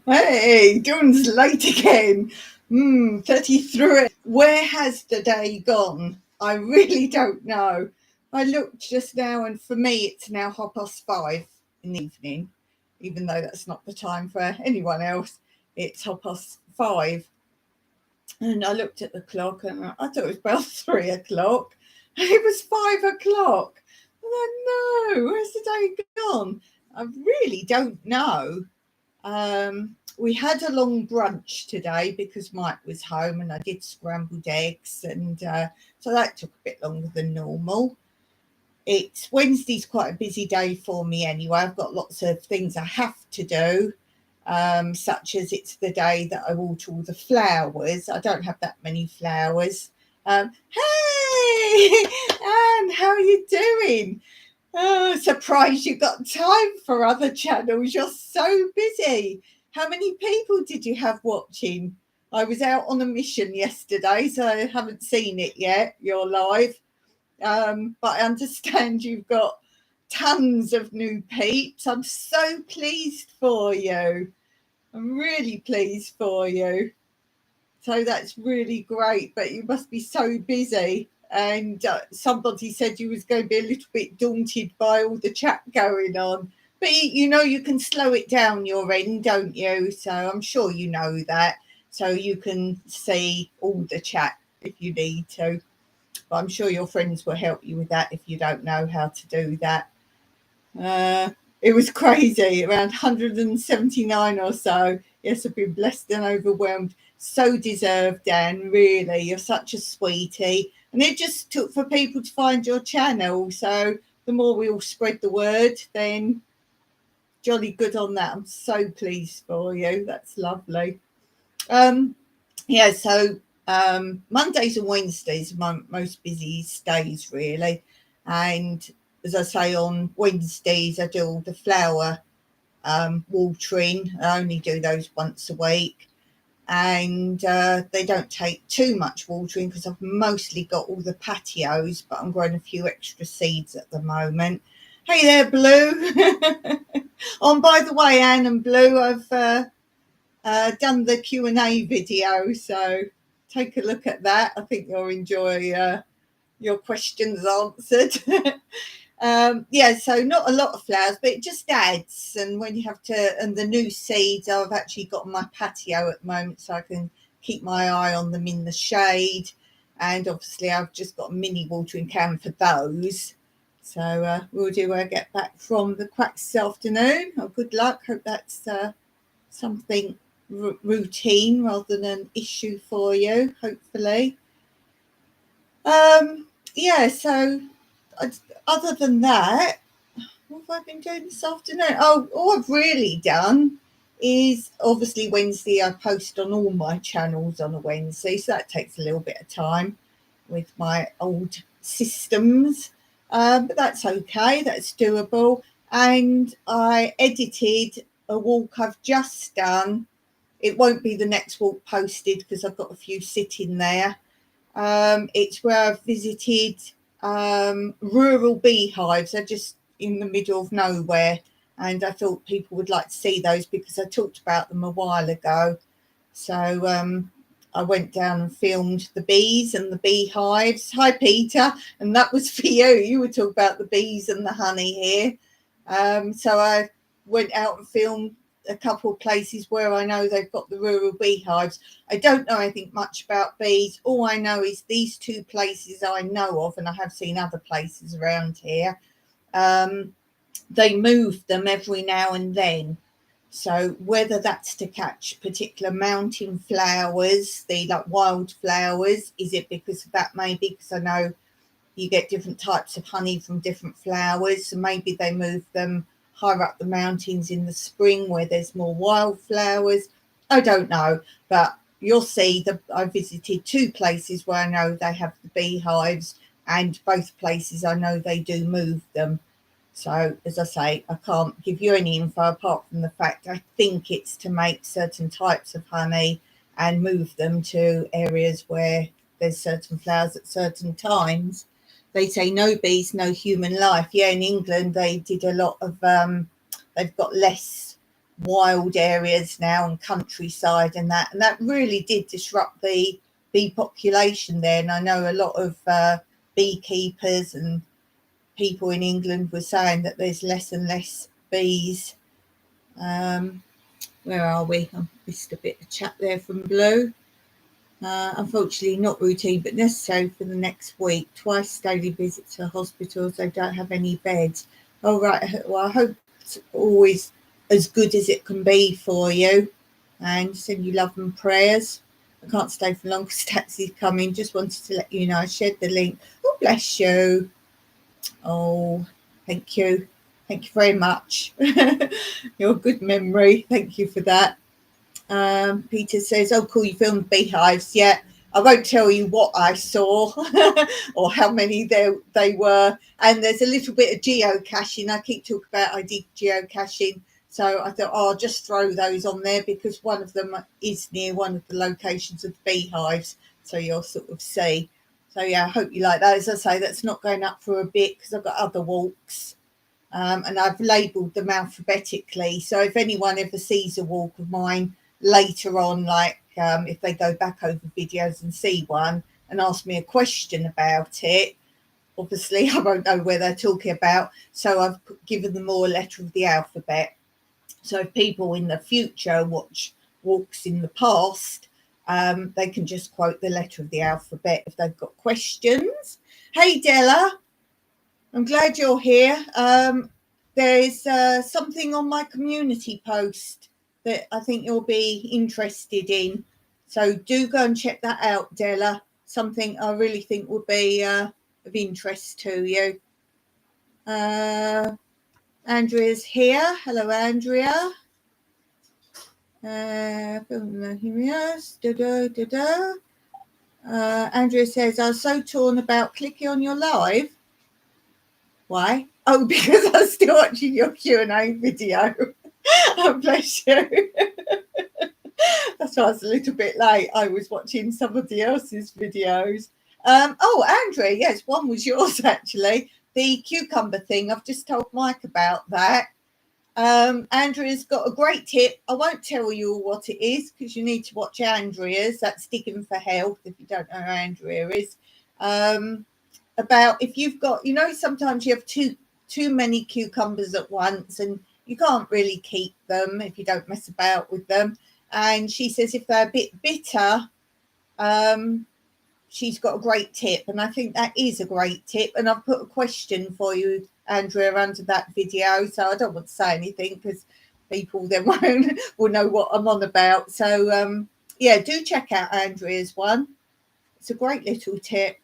Hey, Dawn's late again. 33. Where has the day gone? I really don't know. I looked just now, and for me, it's now 5:30 in the evening, even though that's not the time for anyone else. It's 5:30. And I looked at the clock, and I thought it was about 3 o'clock. And it was 5 o'clock. And I know, where's the day gone? I really don't know. We had a long brunch today because Mike was home, and I did scrambled eggs, and so that took a bit longer than normal. It's Wednesday's quite a busy day for me anyway. I've got lots of things I have to do, such as it's the day that I water all the flowers. I don't have that many flowers. Hey, Anne, how are you doing? Oh, surprised you got time for other channels. You're so busy. How many people did you have watching? I was out on a mission yesterday, so I haven't seen it yet. You're live. But I understand you've got tons of new peeps. I'm so pleased for you. I'm really pleased for you. So that's really great, but you must be so busy. And somebody said you was going to be a little bit daunted by all the chat going on. But you know you can slow it down your end, don't you? So I'm sure you know that. So you can see all the chat if you need to. But I'm sure your friends will help you with that if you don't know how to do that. Uh, it was crazy, around 179 or so. Yes, I've been blessed and overwhelmed. So deserved, Dan, really. You're such a sweetie. And it just took for people to find your channel. So the more we all spread the word, then jolly good on that. I'm so pleased for you. That's lovely. Um, yeah, so Mondays and Wednesdays are my most busiest days, really. And as I say, on Wednesdays, I do all the flower watering. I only do those once a week. And they don't take too much watering because I've mostly got all the patios, but I'm growing a few extra seeds at the moment. Hey there, Blue. Oh, and by the way, Anne and Blue, I've done the Q&A video, so take a look at that. I think you'll enjoy your questions answered. Yeah, so not a lot of flowers, but it just adds. And when you have to, and the new seeds I've actually got on my patio at the moment, so I can keep my eye on them in the shade. And obviously, I've just got a mini watering can for those. So we'll do when I get back from the quack this afternoon. Oh, good luck. Hope that's something routine rather than an issue for you, hopefully. Yeah, so other than that, what have I been doing this afternoon? Oh, all I've really done is obviously Wednesday, I post on all my channels on a Wednesday, so that takes a little bit of time with my old systems. But that's okay, that's doable. And I edited a walk I've just done. It won't be the next walk posted because I've got a few sitting there. It's where I've visited rural beehives. They're just in the middle of nowhere, and I thought people would like to see those because I talked about them a while ago. So I went down and filmed the bees and the beehives. Hi, Peter, and that was for you. You were talking about the bees and the honey here. So I went out and filmed a couple of places where I know they've got the rural beehives. I don't know anything much about bees. All I know is these two places I know of, and I have seen other places around here. They move them every now and then. So whether that's to catch particular mountain flowers, the like wildflowers, is it because of that? Maybe because I know you get different types of honey from different flowers. So maybe they move them higher up the mountains in the spring where there's more wildflowers. I don't know, but you'll see that I visited two places where I know they have the beehives, and both places I know they do move them. So, as I say, I can't give you any info apart from the fact I think it's to make certain types of honey and move them to areas where there's certain flowers at certain times. They say no bees, no human life. Yeah, in England, they did a lot of, they've got less wild areas now and countryside and that really did disrupt the bee population there. And I know a lot of beekeepers and people in England were saying that there's less and less bees. Where are we? I missed a bit of chat there from Blue. Unfortunately, not routine, but necessary for the next week. Twice daily visits to hospitals. They don't have any beds. Oh, right. Well, I hope it's always as good as it can be for you. And send you love and prayers. I can't stay for long because taxi's coming. Just wanted to let you know I shared the link. Oh, bless you. Oh, thank you. Thank you very much. Your good memory. Thank you for that. Peter says, oh, cool, you filmed beehives. Yeah, I won't tell you what I saw or how many they were. And there's a little bit of geocaching. I keep talking about I did geocaching. So I thought, oh, I'll just throw those on there because one of them is near one of the locations of the beehives. So you'll sort of see. So, yeah, I hope you like that. As I say, that's not going up for a bit because I've got other walks. And I've labelled them alphabetically. So if anyone ever sees a walk of mine later on, like if they go back over videos and see one and ask me a question about it, obviously I won't know where they're talking about. So I've given them all a letter of the alphabet. So if people in the future watch walks in the past, they can just quote the letter of the alphabet if they've got questions. Hey, Della. I'm glad you're here. There's something on my community post that I think you'll be interested in. So do go and check that out, Della. Something I really think will be of interest to you. Andrea's here. Hello, Andrea. Andrea says, I was so torn about clicking on your live. Why? Oh, because I was still watching your Q&A video. Oh, bless you. That's why I was a little bit late. I was watching somebody else's videos. Oh, Andrea, yes, one was yours, actually. The cucumber thing, I've just told Mike about that. Andrea's got a great tip. I won't tell you all what it is because you need to watch Andrea's. That's Digging for Health, if you don't know who Andrea is. About if you've got, sometimes you have too many cucumbers at once and you can't really keep them if you don't mess about with them. And she says if they're a bit bitter, she's got a great tip. And I think that is a great tip. And I've put a question for you, Andrea, under that video. So I don't want to say anything because people then will know what I'm on about. So, yeah, do check out Andrea's one. It's a great little tip.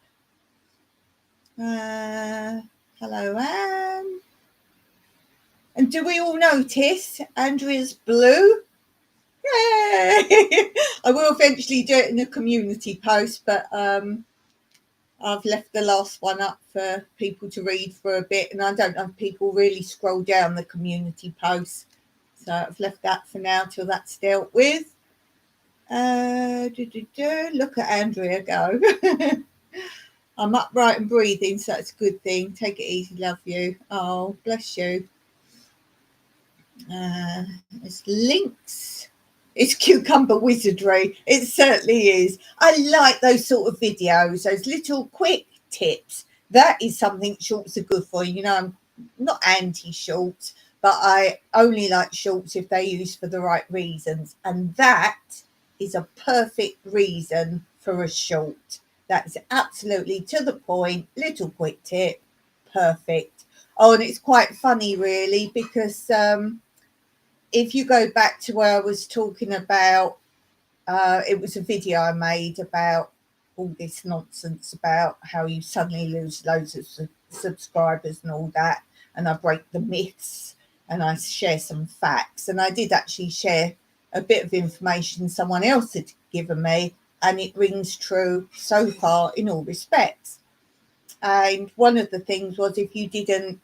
Hello, Anne. And do we all notice Andrea's blue? Yay! I will eventually do it in a community post, but I've left the last one up for people to read for a bit, and I don't know if people really scroll down the community posts. So I've left that for now till that's dealt with. Look at Andrea go. I'm upright and breathing, so that's a good thing. Take it easy, love you. Oh, bless you. It's links. It's cucumber wizardry. It certainly is. I like those sort of videos, those little quick tips. That is something shorts are good for. I'm not anti-shorts, but I only like shorts if they're used for the right reasons. And that is a perfect reason for a short. That's absolutely to the point, little quick tip, perfect. Oh, and it's quite funny, really, because if you go back to where I was talking about, it was a video I made about all this nonsense about how you suddenly lose loads of subscribers and all that, and I break the myths and I share some facts, and I did actually share a bit of information someone else had given me, and it rings true so far in all respects. And one of the things was if you didn't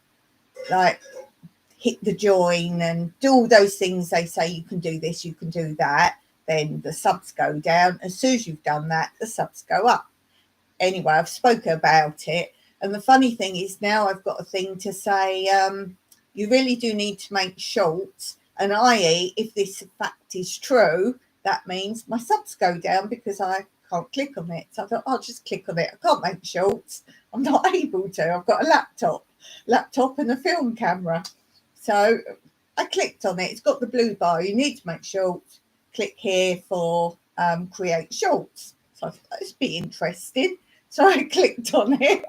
hit the join and do all those things they say you can do this, you can do that, then the subs go down. As soon as you've done that, the subs go up. Anyway, I've spoken about it. And the funny thing is now I've got a thing to say, you really do need to make shorts And i.e., if this fact is true, that means my subs go down because I can't click on it. So I thought, I'll just click on it. I can't make shorts. I'm not able to. I've got a laptop and a film camera. So I clicked on it. It's got the blue bar. You need to make shorts. Click here for create shorts. So I thought, that'd be interesting. So I clicked on it.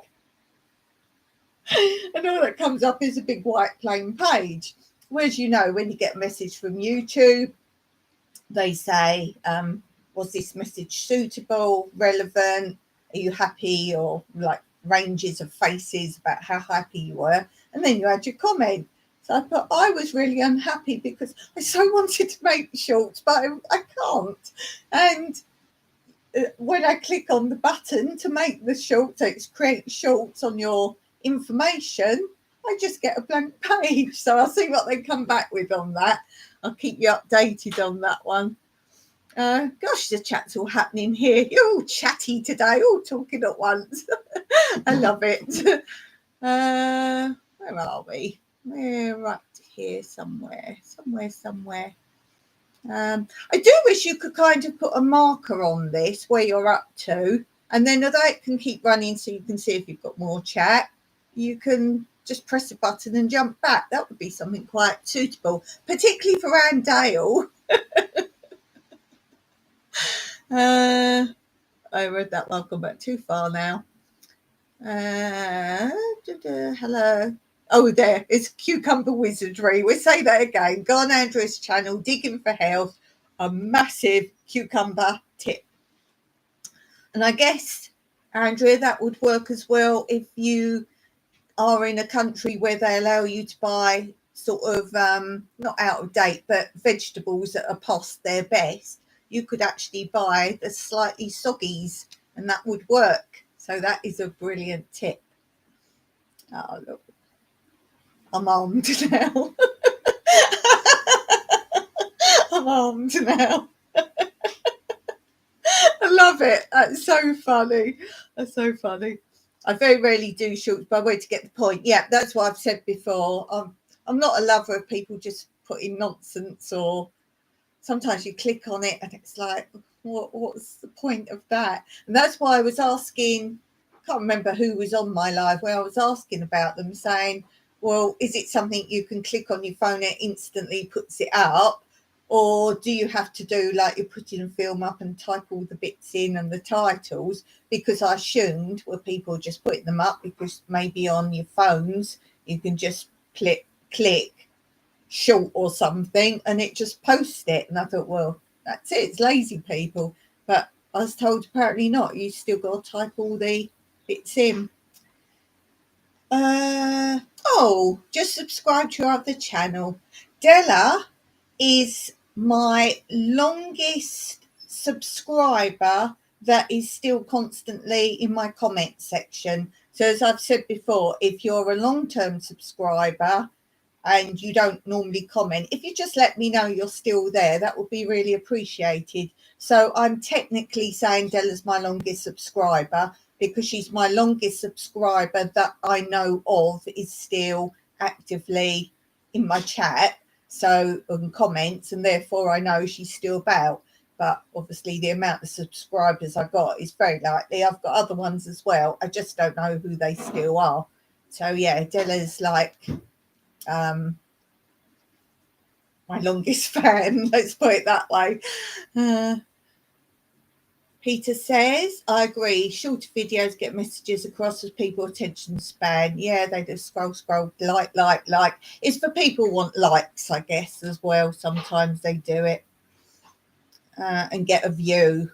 And all that comes up is a big white plain page. Whereas, you know, when you get a message from YouTube, they say, was this message suitable, relevant? Are you happy? Or like ranges of faces about how happy you were. And then you add your comment. So I thought I was really unhappy because I so wanted to make shorts, but I can't. And when I click on the button to make the shorts, it's create shorts on your information, I just get a blank page. So I'll see what they come back with on that. I'll keep you updated on that one. Gosh, the chat's all happening here. You're all chatty today, all talking at once. I love it. Where are we? We're up here somewhere. I do wish you could kind of put a marker on this where you're up to, and then although it can keep running so you can see if you've got more chat, you can just press a button and jump back. That would be something quite suitable, particularly for Anne Dale. I read that one. I've gone back too far now. Hello. Oh, there. It's Cucumber Wizardry. We'll say that again. Go on Andrea's channel, Digging for Health, a massive cucumber tip. And I guess, Andrea, that would work as well if you are in a country where they allow you to buy sort of, not out of date, but vegetables that are past their best. You could actually buy the slightly soggies, and that would work. So that is a brilliant tip. Oh, look. I'm armed now. I'm armed now. I love it. That's so funny. I very rarely do shorts, but I want to get the point. Yeah, that's what I've said before. I'm not a lover of people just putting nonsense, or sometimes you click on it and it's like, what's the point of that? And that's why I was asking, I can't remember who was on my live, where I was asking about them, saying, well, is it something you can click on your phone and it instantly puts it up? Or do you have to do like you're putting a film up and type all the bits in and the titles? Because I assumed were people just putting them up because maybe on your phones you can just click short or something and it just posts it. And I thought, well, that's it. It's lazy people. But I was told apparently not. You still got to type all the bits in. Just subscribe to our other channel. Della is my longest subscriber that is still constantly in my comment section. So as I've said before, if you're a long-term subscriber and you don't normally comment, if you just let me know you're still there, that would be really appreciated. So I'm technically saying Della's my longest subscriber because she's my longest subscriber that I know of is still actively in my chat, so on comments, and therefore I know she's still about. But obviously the amount of subscribers I got is very likely. I've got other ones as well. I just don't know who they still are. So yeah, Della's like my longest fan, let's put it that way. Peter says, I agree. Shorter videos get messages across as people attention span. Yeah, they just scroll, like. It's for people who want likes, I guess, as well. Sometimes they do it and get a view.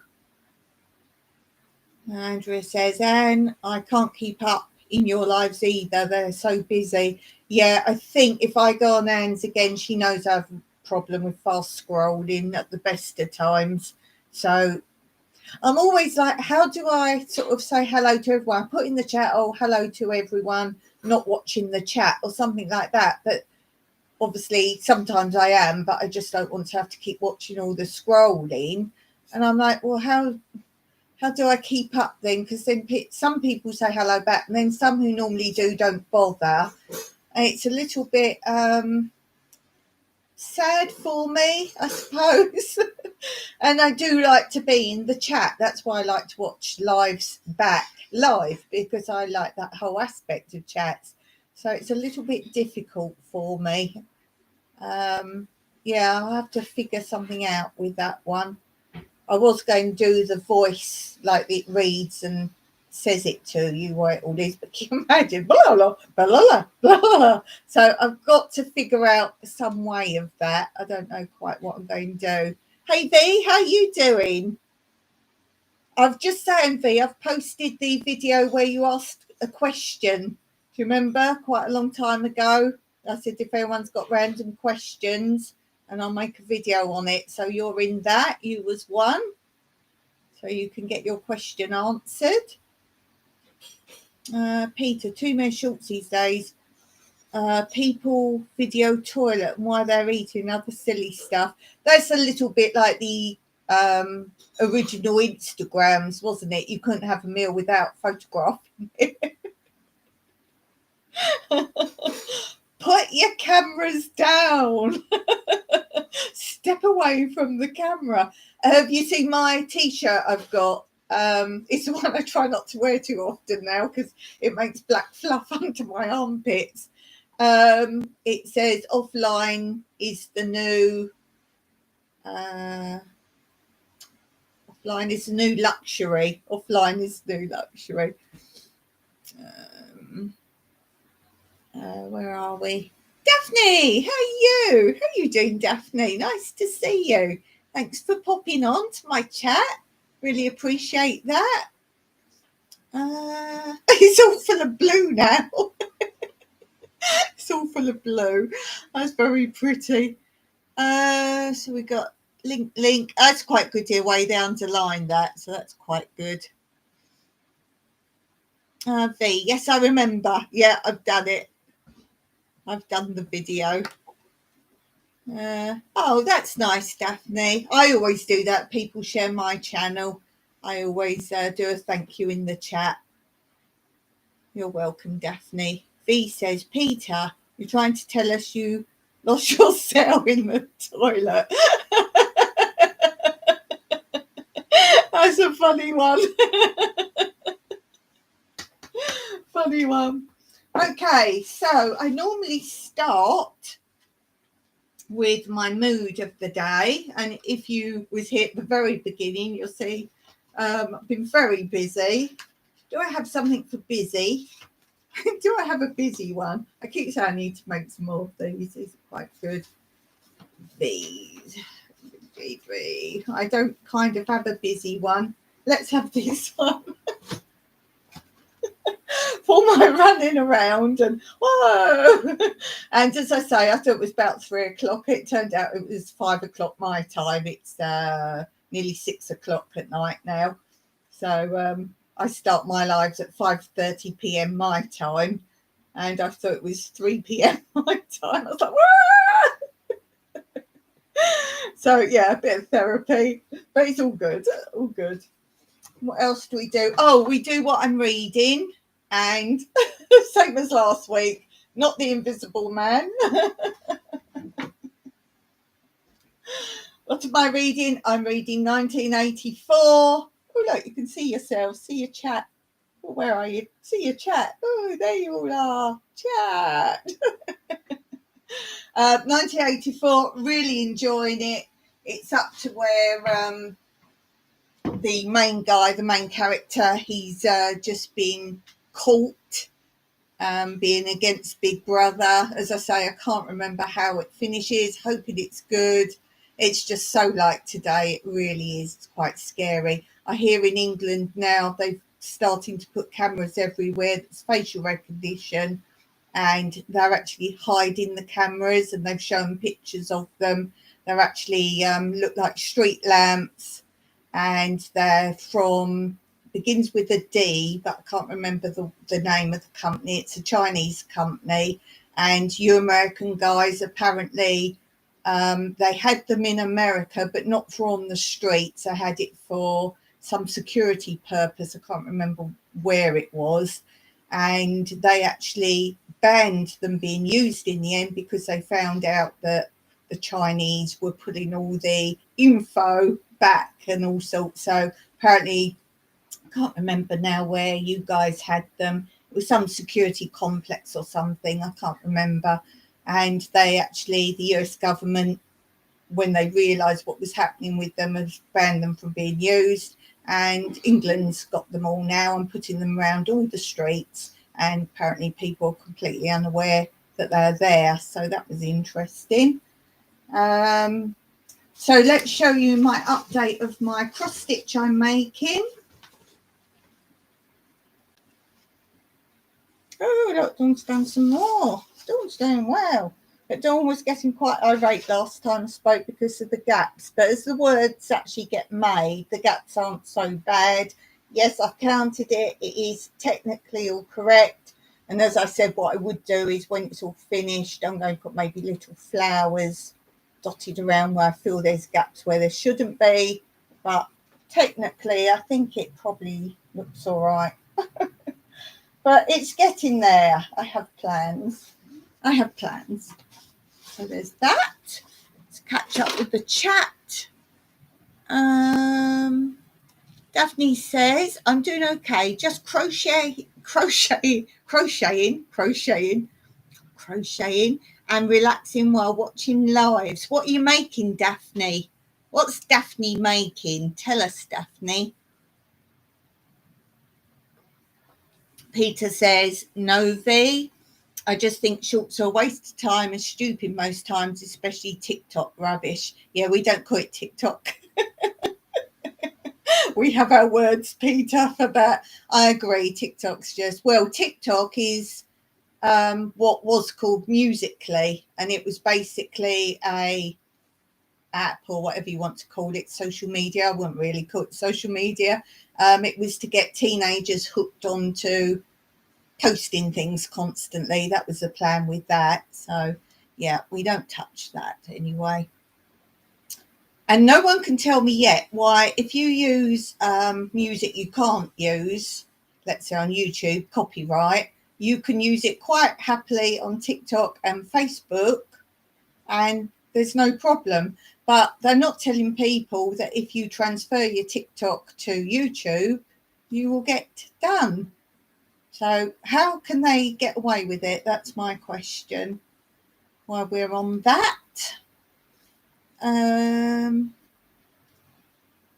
Andrea says, Anne, I can't keep up in your lives either. They're so busy. Yeah, I think if I go on Anne's again, she knows I have a problem with fast scrolling at the best of times. So I'm always like, how do I sort of say hello to everyone? I put in the chat, oh, hello to everyone, not watching the chat or something like that. But obviously sometimes I am, but I just don't want to have to keep watching all the scrolling. And I'm like, well, how do I keep up then? Because then some people say hello back and then some who normally do don't bother. And it's a little bit, sad for me, I suppose. And I do like to be in the chat. That's why I like to watch live, because I like that whole aspect of chats. So it's a little bit difficult for me. Yeah, I'll have to figure something out with that one. I was going to do the voice, like it reads and says it to you, what it all is, but can you imagine? Blah, blah, blah, blah, blah, blah. So I've got to figure out some way of that. I don't know quite what I'm going to do. Hey V, how you doing? I've just saying, V, I've posted the video where you asked a question. Do you remember? Quite a long time ago. I said if anyone's got random questions, and I'll make a video on it. So you're in that. You was one. So you can get your question answered. Peter, too many shorts these days. People video toilet and why they're eating other silly stuff. That's a little bit like the original Instagrams, wasn't it? You couldn't have a meal without photographing it. Put your cameras down. Step away from the camera. Have you seen my t-shirt I've got? It's the one I try not to wear too often now because it makes black fluff under my armpits. It says offline is the new offline is the new luxury. Offline is the new luxury. Where are we? Daphne, how are you? How are you doing, Daphne? Nice to see you. Thanks for popping on to my chat. Really appreciate that. It's all full of blue now. It's all full of blue. That's very pretty. So we got link. That's quite good here, way down to line that. So that's quite good. V, yes, I remember. Yeah, I've done it. I've done the video. Oh, that's nice, Daphne. I always do that. People share my channel. I always do a thank you in the chat. You're welcome, Daphne. V says, Peter, you're trying to tell us you lost your cell in the toilet. That's a funny one. Funny one. Okay, so I normally start with my mood of the day, and if you was here at the very beginning, you'll see I've been very busy. Do I have something for busy? Do I have a busy one? I keep saying I need to make some more of these. These are quite good. These. I don't kind of have a busy one. Let's have this one. For my running around and whoa. And as I say, I thought it was about 3 o'clock. It turned out it was 5 o'clock my time. It's nearly 6 o'clock at night now. So I start my lives at 5:30 p.m. my time, and I thought it was 3 p.m. my time. I was like, whoa! So yeah, a bit of therapy, but it's all good. All good. What else do we do? Oh, we do what I'm reading, and same as last week, not the Invisible Man. What am I reading? I'm reading 1984. Oh, look, you can see yourself, see your chat. Oh, where are you? See your chat. Oh, there you all are. Chat. 1984, really enjoying it. It's up to where the main guy, the main character, he's just been caught being against Big Brother. As I say, I can't remember how it finishes, hoping it's good. It's just so like today, it really is. It's quite scary. I hear in England now they're starting to put cameras everywhere, that's facial recognition, and they're actually hiding the cameras, and they've shown pictures of them. They're actually look like street lamps, and they're from, begins with a D, but I can't remember the name of the company. It's a Chinese company, and you American guys apparently, they had them in America, but not for on the streets. They had it for some security purpose. I can't remember where it was. And they actually banned them being used in the end because they found out that the Chinese were putting all the info back and all sorts. So apparently, I can't remember now where you guys had them. It was some security complex or something. I can't remember. And they actually, the US government, when they realised what was happening with them, has banned them from being used. And England's got them all now and putting them around all the streets. And apparently people are completely unaware that they're there. So that was interesting. So let's show you my update of my cross stitch I'm making. Oh, look, Dawn's done some more. Dawn's doing well. But Dawn was getting quite irate last time I spoke because of the gaps. But as the words actually get made, the gaps aren't so bad. Yes, I've counted it. It is technically all correct. And as I said, what I would do is when it's all finished, I'm going to put maybe little flowers dotted around where I feel there's gaps where there shouldn't be. But technically, I think it probably looks all right. But it's getting there. I have plans. So there's that. Let's catch up with the chat. Daphne says, I'm doing okay. Just crocheting and relaxing while watching lives. What are you making, Daphne? What's Daphne making? Tell us, Daphne. Peter says, no, V. I just think shorts are a waste of time and stupid most times, especially TikTok rubbish. Yeah, we don't call it TikTok. We have our words, Peter, for that. I agree. TikTok's just, well, TikTok is what was called Musical.ly, and it was basically a app or whatever you want to call it, social media. I wouldn't really call it social media. It was to get teenagers hooked onto posting things constantly. That was the plan with that. So yeah, we don't touch that anyway. And no one can tell me yet why, if you use music you can't use, let's say on YouTube, copyright, you can use it quite happily on TikTok and Facebook, and there's no problem. But they're not telling people that if you transfer your TikTok to YouTube, you will get done. So how can they get away with it? That's my question while we're on that.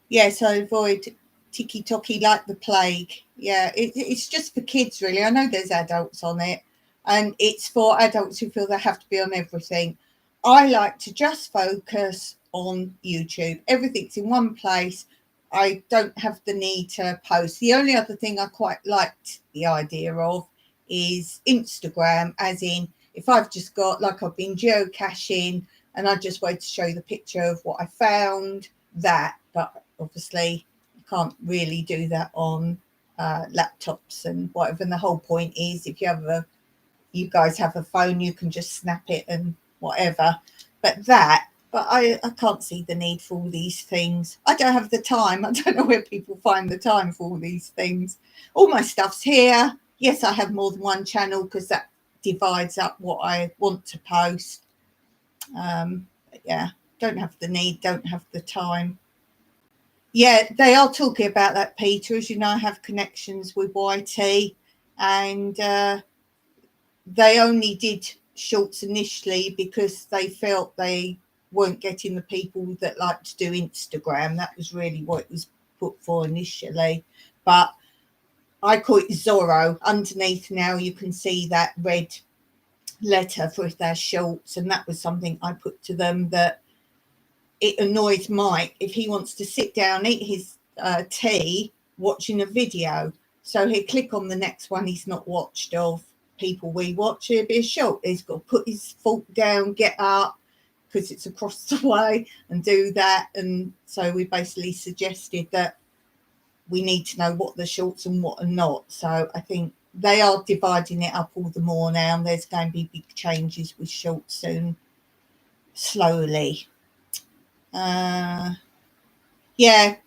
Yeah, so avoid tiki-toki like the plague. Yeah, it's just for kids, really. I know there's adults on it, and it's for adults who feel they have to be on everything. I like to just focus on YouTube. Everything's in one place. I don't have the need to post. The only other thing I quite liked the idea of is Instagram, as in if I've just got, like I've been geocaching and I just wanted to show you the picture of what I found, that. But obviously you can't really do that on laptops and whatever. And the whole point is if you guys have a phone, you can just snap it and whatever. But I can't see the need for all these things. I don't have the time. I don't know where people find the time for all these things. All my stuff's here. Yes, I have more than one channel because that divides up what I want to post. But yeah, don't have the need, don't have the time. Yeah, they are talking about that, Peter. As you know, I have connections with YT, and they only did shorts initially because they felt they weren't getting the people that like to do Instagram. That was really what it was put for initially. But I call it Zorro. Underneath now you can see that red letter for if they're shorts, and that was something I put to them, that it annoys Mike if he wants to sit down, eat his tea, watching a video. So he'll click on the next one he's not watched of people we watch. It'll be a short. He's got to put his fork down, get up, because it's across the way, and do that. And so we basically suggested that we need to know what the shorts and what are not. So I think they are dividing it up all the more now, and there's going to be big changes with shorts soon, slowly. Yeah,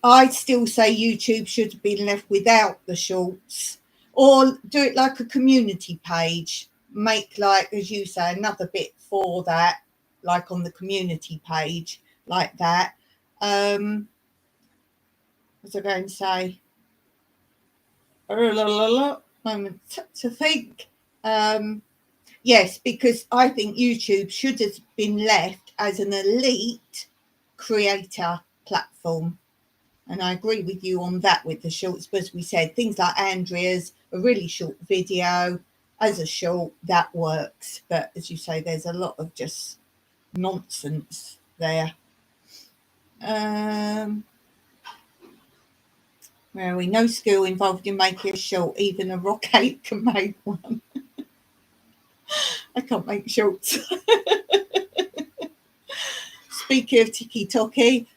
I'd still say YouTube should have been left without the shorts, or do it like a community page. Make, like, as you say, another bit for that, like on the community page like that. What was I going to say? Moment to think. Yes, because I think YouTube should have been left as an elite creator platform. And I agree with you on that with the shorts, but as we said, things like Andrea's, a really short video, as a short, that works. But as you say, there's a lot of just nonsense there. Where are we? No skill involved in making a short, even a rock ape can make one. I can't make shorts. Speaking of TikTok,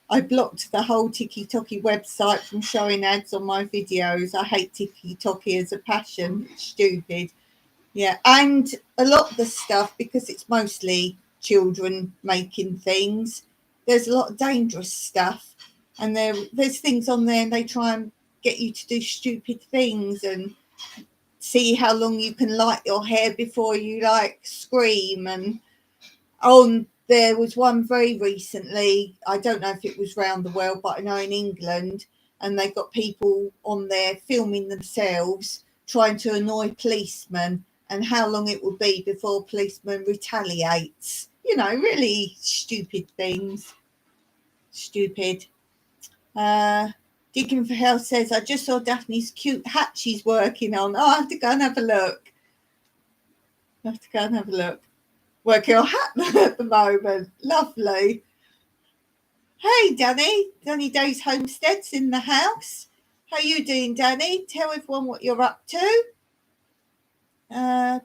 I blocked the whole TikTok website from showing ads on my videos. I hate TikTok as a passion. It's stupid. Yeah, and a lot of the stuff, because it's mostly children making things, there's a lot of dangerous stuff. And there's things on there and they try and get you to do stupid things and see how long you can light your hair before you like scream. And there was one very recently, I don't know if it was round the world, but I know in England, and they've got people on there filming themselves trying to annoy policemen and how long it will be before a policeman retaliates. You know, really stupid things. Stupid. Deacon for Health says, I just saw Daphne's cute hat she's working on. Oh, I have to go and have a look. Working on hat at the moment. Lovely. Hey, Danny. Danny Day's Homestead's in the house. How you doing, Danny? Tell everyone what you're up to.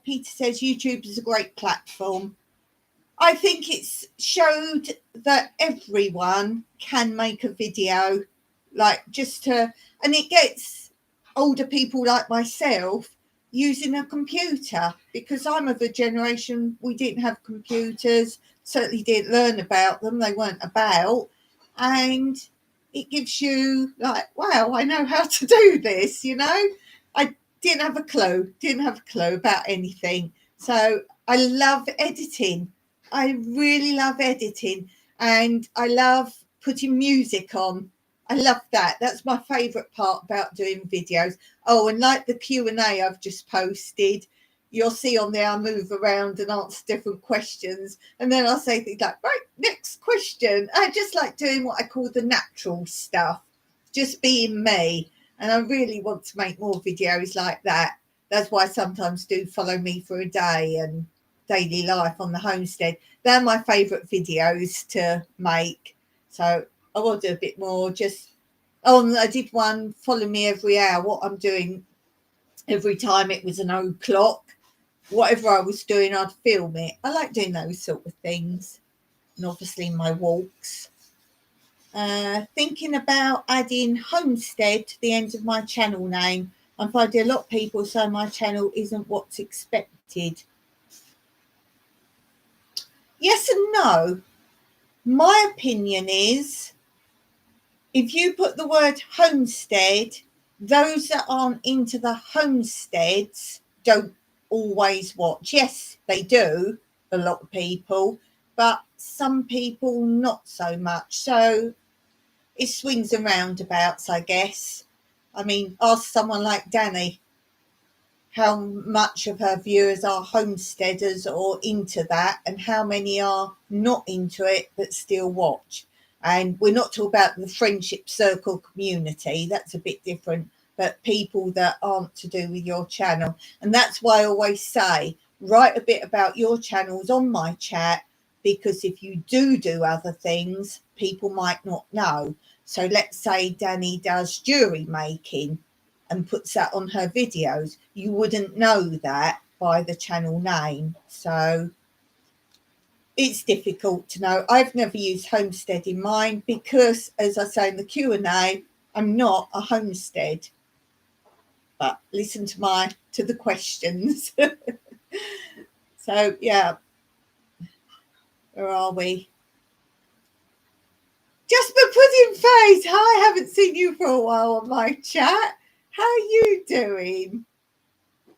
Peter says YouTube is a great platform. I think it's showed that everyone can make a video, like and it gets older people like myself using a computer, because I'm of a generation, we didn't have computers, certainly didn't learn about them, they weren't about, and it gives you like, wow, I know how to do this, you know. I didn't have a clue about anything. So I love editing. I really love editing, and I love putting music on. I love that. That's my favourite part about doing videos. Oh, and like the Q&A I've just posted, you'll see on there I move around and answer different questions. And then I'll say things like, right, next question. I just like doing what I call the natural stuff, just being me. And I really want to make more videos like that. That's why I sometimes do Follow Me for a Day and Daily Life on the Homestead. They're my favourite videos to make. So I will do a bit more. I did one, Follow Me Every Hour, what I'm doing every time it was an o'clock. Whatever I was doing, I'd film it. I like doing those sort of things. And obviously my walks. Thinking about adding Homestead to the end of my channel name. I'm finding a lot of people say my channel isn't what's expected. Yes and no. My opinion is, if you put the word homestead, those that aren't into the homesteads don't always watch. Yes, they do, a lot of people, but some people not so much. So it swings and roundabouts, I guess. I mean, ask someone like Danny how much of her viewers are homesteaders or into that, and how many are not into it but still watch. And we're not talking about the friendship circle community, that's a bit different, but people that aren't to do with your channel. And that's why I always say, write a bit about your channels on my chat, because if you do other things, people might not know. So let's say Danny does jewelry making and puts that on her videos, you wouldn't know that by the channel name. So it's difficult to know. I've never used homestead in mine because, as I say in the Q&A, I'm not a homestead. But listen to the questions. So yeah, where are we? Just the pudding face. Hi, I haven't seen you for a while on my chat. How are you doing?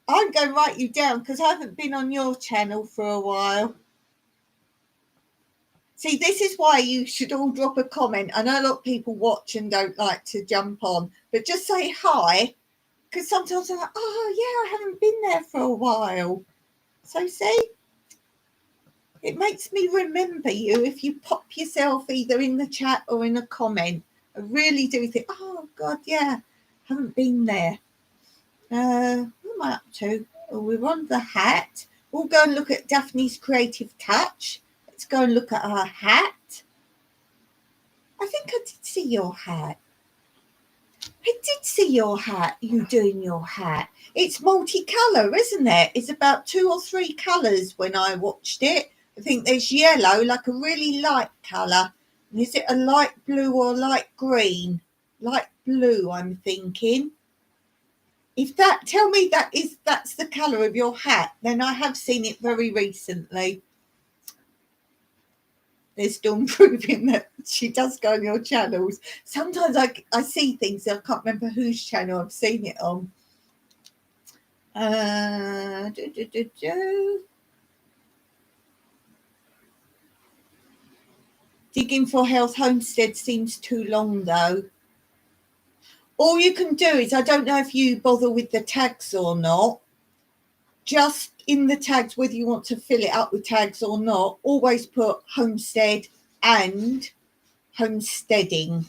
I'm going to write you down because I haven't been on your channel for a while. See, this is why you should all drop a comment. I know a lot of people watch and don't like to jump on, but just say hi, because sometimes I'm like, oh, yeah, I haven't been there for a while. So, see, it makes me remember you if you pop yourself either in the chat or in a comment. I really do think, oh, God, yeah, haven't been there. What am I up to? Oh, we're on the hat. We'll go and look at Daphne's creative touch. Let's go and look at her hat. I think I did see your hat. I did see your hat, you doing your hat. It's multicolour, isn't it? It's about 2 or 3 colours when I watched it. I think there's yellow, like a really light colour. And is it a light blue or light green? Light blue, I'm thinking. If that, tell me that's the colour of your hat, then I have seen it very recently. There's Dawn proving that she does go on your channels. Sometimes I see things, I can't remember whose channel I've seen it on. Digging for Health Homestead seems too long though. All you can do is, I don't know if you bother with the tags or not, just in the tags, whether you want to fill it up with tags or not, always put homestead and homesteading,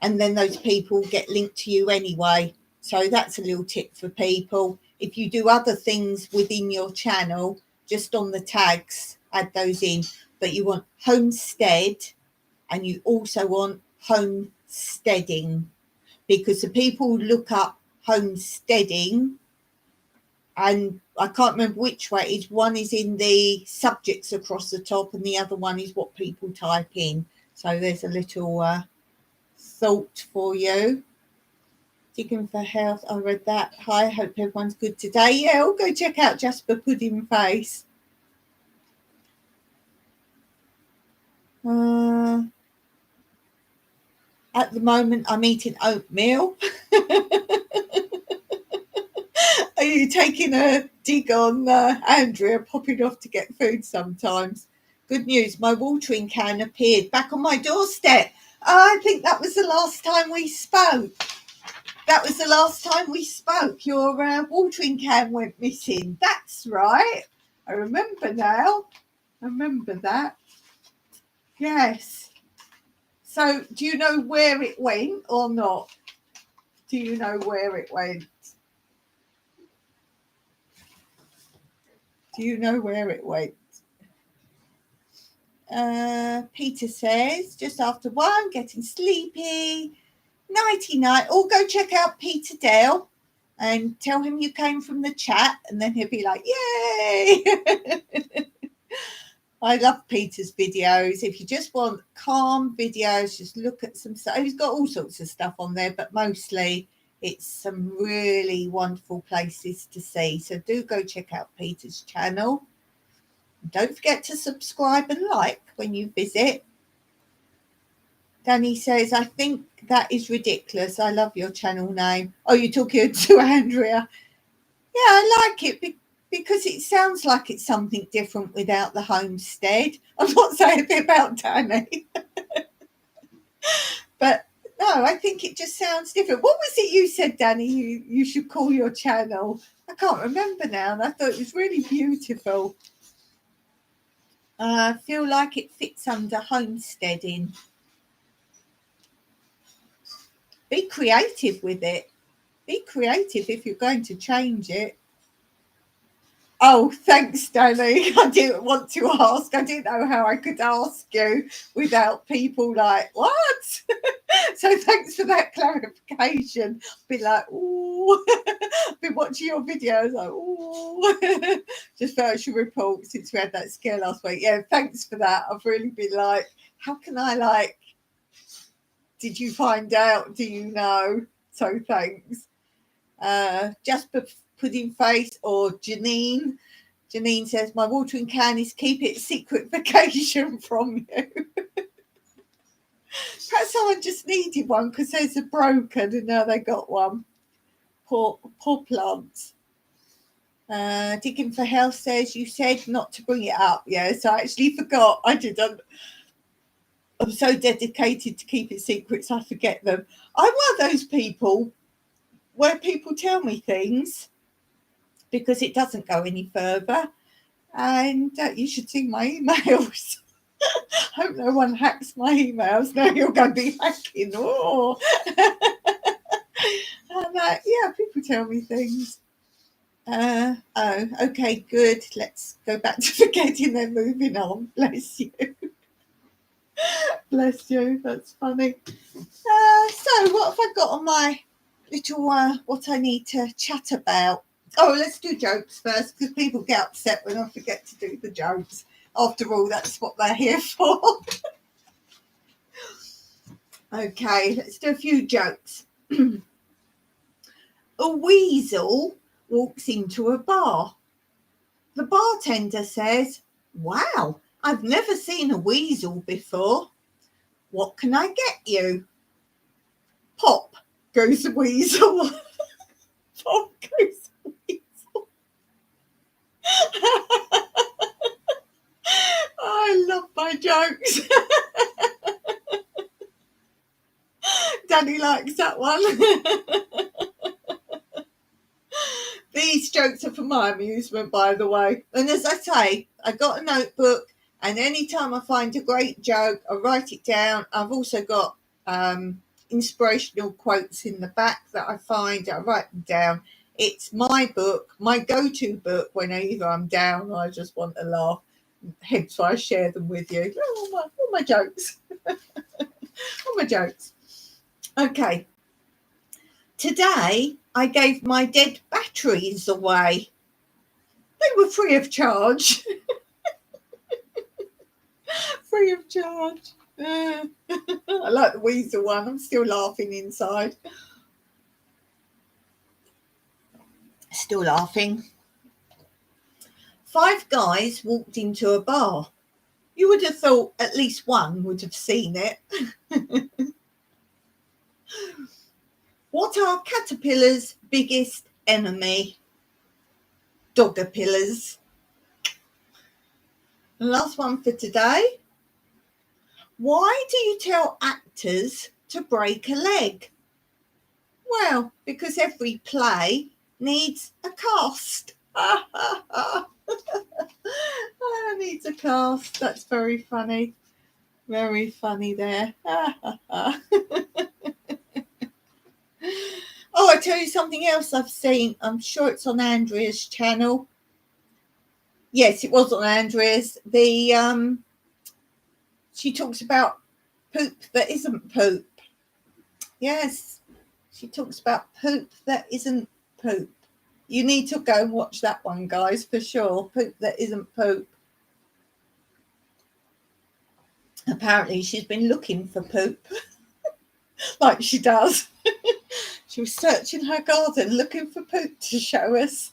and then those people get linked to you anyway. So that's a little tip for people. If you do other things within your channel, just on the tags, add those in. But you want homestead and you also want homesteading, because the people look up homesteading, and I can't remember which way it is. One is in the subjects across the top and the other one is what people type in. So there's a little thought for you. Digging for Health, I read that. Hi, hope everyone's good today. Yeah, I'll go check out Jasper Pudding Face. At the moment, I'm eating oatmeal. Are you taking a dig on Andrea popping off to get food sometimes? Good news, my watering can appeared back on my doorstep. I think that was the last time we spoke. Your watering can went missing. That's right. I remember now. I remember that. Yes. So do you know where it went or not? Do you know where it went? Do you know where it went? Peter says, just after 1, getting sleepy. Nighty night. Or go check out Peter Dale and tell him you came from the chat, and then he'll be like, yay. I love Peter's videos. If you just want calm videos, just look at some stuff. He's got all sorts of stuff on there, but mostly it's some really wonderful places to see. So do go check out Peter's channel. Don't forget to subscribe and like when you visit. Danny says, I think that is ridiculous. I love your channel name. Oh, you're talking to Andrea. Yeah, I like it because it sounds like it's something different without the homestead. I'm not saying a bit about Danny. But no, I think it just sounds different. What was it you said, Danny, you should call your channel? I can't remember now, and I thought it was really beautiful. I feel like it fits under homesteading. Be creative with it. Be creative if you're going to change it. Oh, thanks, Danny. I didn't want to ask. I didn't know how I could ask you without people like, what? So thanks for that clarification. Be like, ooh. Been watching your videos, like, ooh. Just felt I should report since we had that scare last week. Yeah, thanks for that. I've really been like, how can I did you find out? Do you know? So thanks. Jasper Pudding Face or Janine. Janine says, my watering can is keep it secret vacation from you. Perhaps someone just needed one because theirs are broken and now they got one. Poor plants. Digging for Health says, you said not to bring it up. Yeah, so I actually forgot. I didn't. I'm so dedicated to keeping secrets, I forget them. I'm one of those people where people tell me things because it doesn't go any further. And you should see my emails. Hope no one hacks my emails. Now you're going to be hacking. Oh. And, yeah, people tell me things. Oh, okay, good. Let's go back to forgetting they're moving on. Bless you. Bless you. That's funny. So what have I got on my little what I need to chat about? Oh, let's do jokes first because people get upset when I forget to do the jokes. After all, that's what they're here for. Okay, let's do a few jokes. A weasel walks into a bar. The bartender says, "Wow, I've never seen a weasel before. What can I get you?" Pop goes the weasel. Pop goes the weasel. I love my jokes. Danny likes that one. These jokes are for my amusement, by the way. And as I say, I got a notebook, and anytime I find a great joke, I write it down. I've also got inspirational quotes in the back that I find. I write them down. It's my book, my go-to book when either I'm down or I just want to laugh. Hence why I share them with you. All my jokes. All my jokes. Okay. Today, I gave my dead batteries away. They were free of charge. Free of charge. I like the weasel one. I'm still laughing inside. Still laughing. 5 guys walked into a bar. You would have thought at least one would have seen it. What are caterpillars' biggest enemy? Doggerpillars. The last one for today. Why do you tell actors to break a leg? Well, because every play needs a cast. Needs a cast. That's very funny. Very funny there. Oh, I tell you something else I've seen. I'm sure it's on Andrea's channel. Yes, it was on Andrea's. She talks about poop that isn't poop. Yes, she talks about poop that isn't poop. You need to go and watch that one, guys, for sure. Poop that isn't poop. Apparently, she's been looking for poop, like she does. She was searching her garden looking for poop to show us.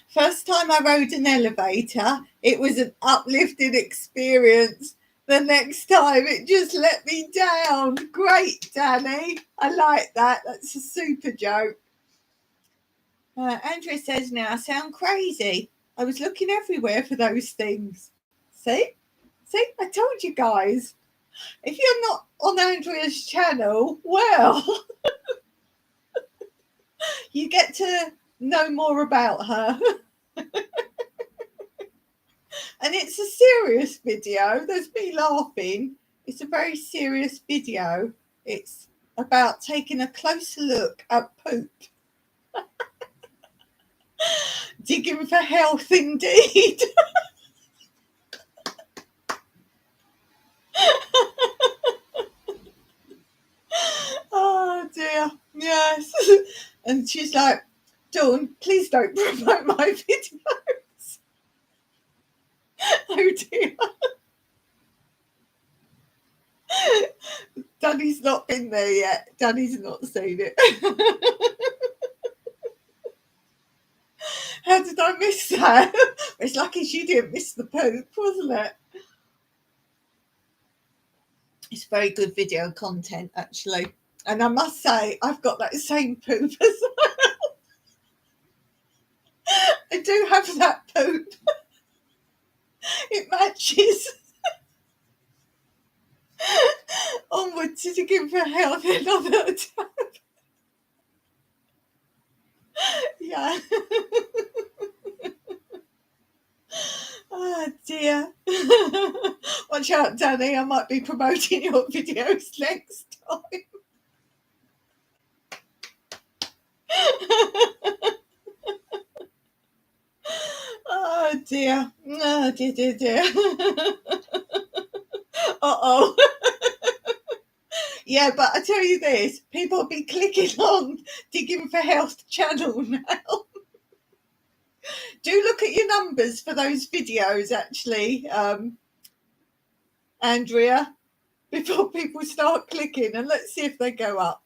First time I rode an elevator, it was an uplifting experience. The next time, it just let me down. Great, Danny. I like that. That's a super joke. Andrea says, now I sound crazy. I was looking everywhere for those things. See? I told you guys. If you're not on Andrea's channel, well, you get to know more about her. And it's a serious video. There's me laughing. It's a very serious video. It's about taking a closer look at poop. Digging for health indeed. Oh dear. Yes. And she's like, Dawn, please don't promote my videos. Oh dear. Danny's not been there yet. Danny's not seen it. How did I miss that? It's lucky she didn't miss the poop, wasn't it? It's very good video content, actually. And I must say, I've got that same poop as well. I do have that poop. It matches. Onward to Digging for Health another time. Yeah. Oh dear. Watch out, Danny. I might be promoting your videos next time. Oh dear. Oh dear. Uh-oh. Yeah, but I tell you this, people will be clicking on Digging for Health channel now. Do look at your numbers for those videos, actually, Andrea, before people start clicking, and let's see if they go up.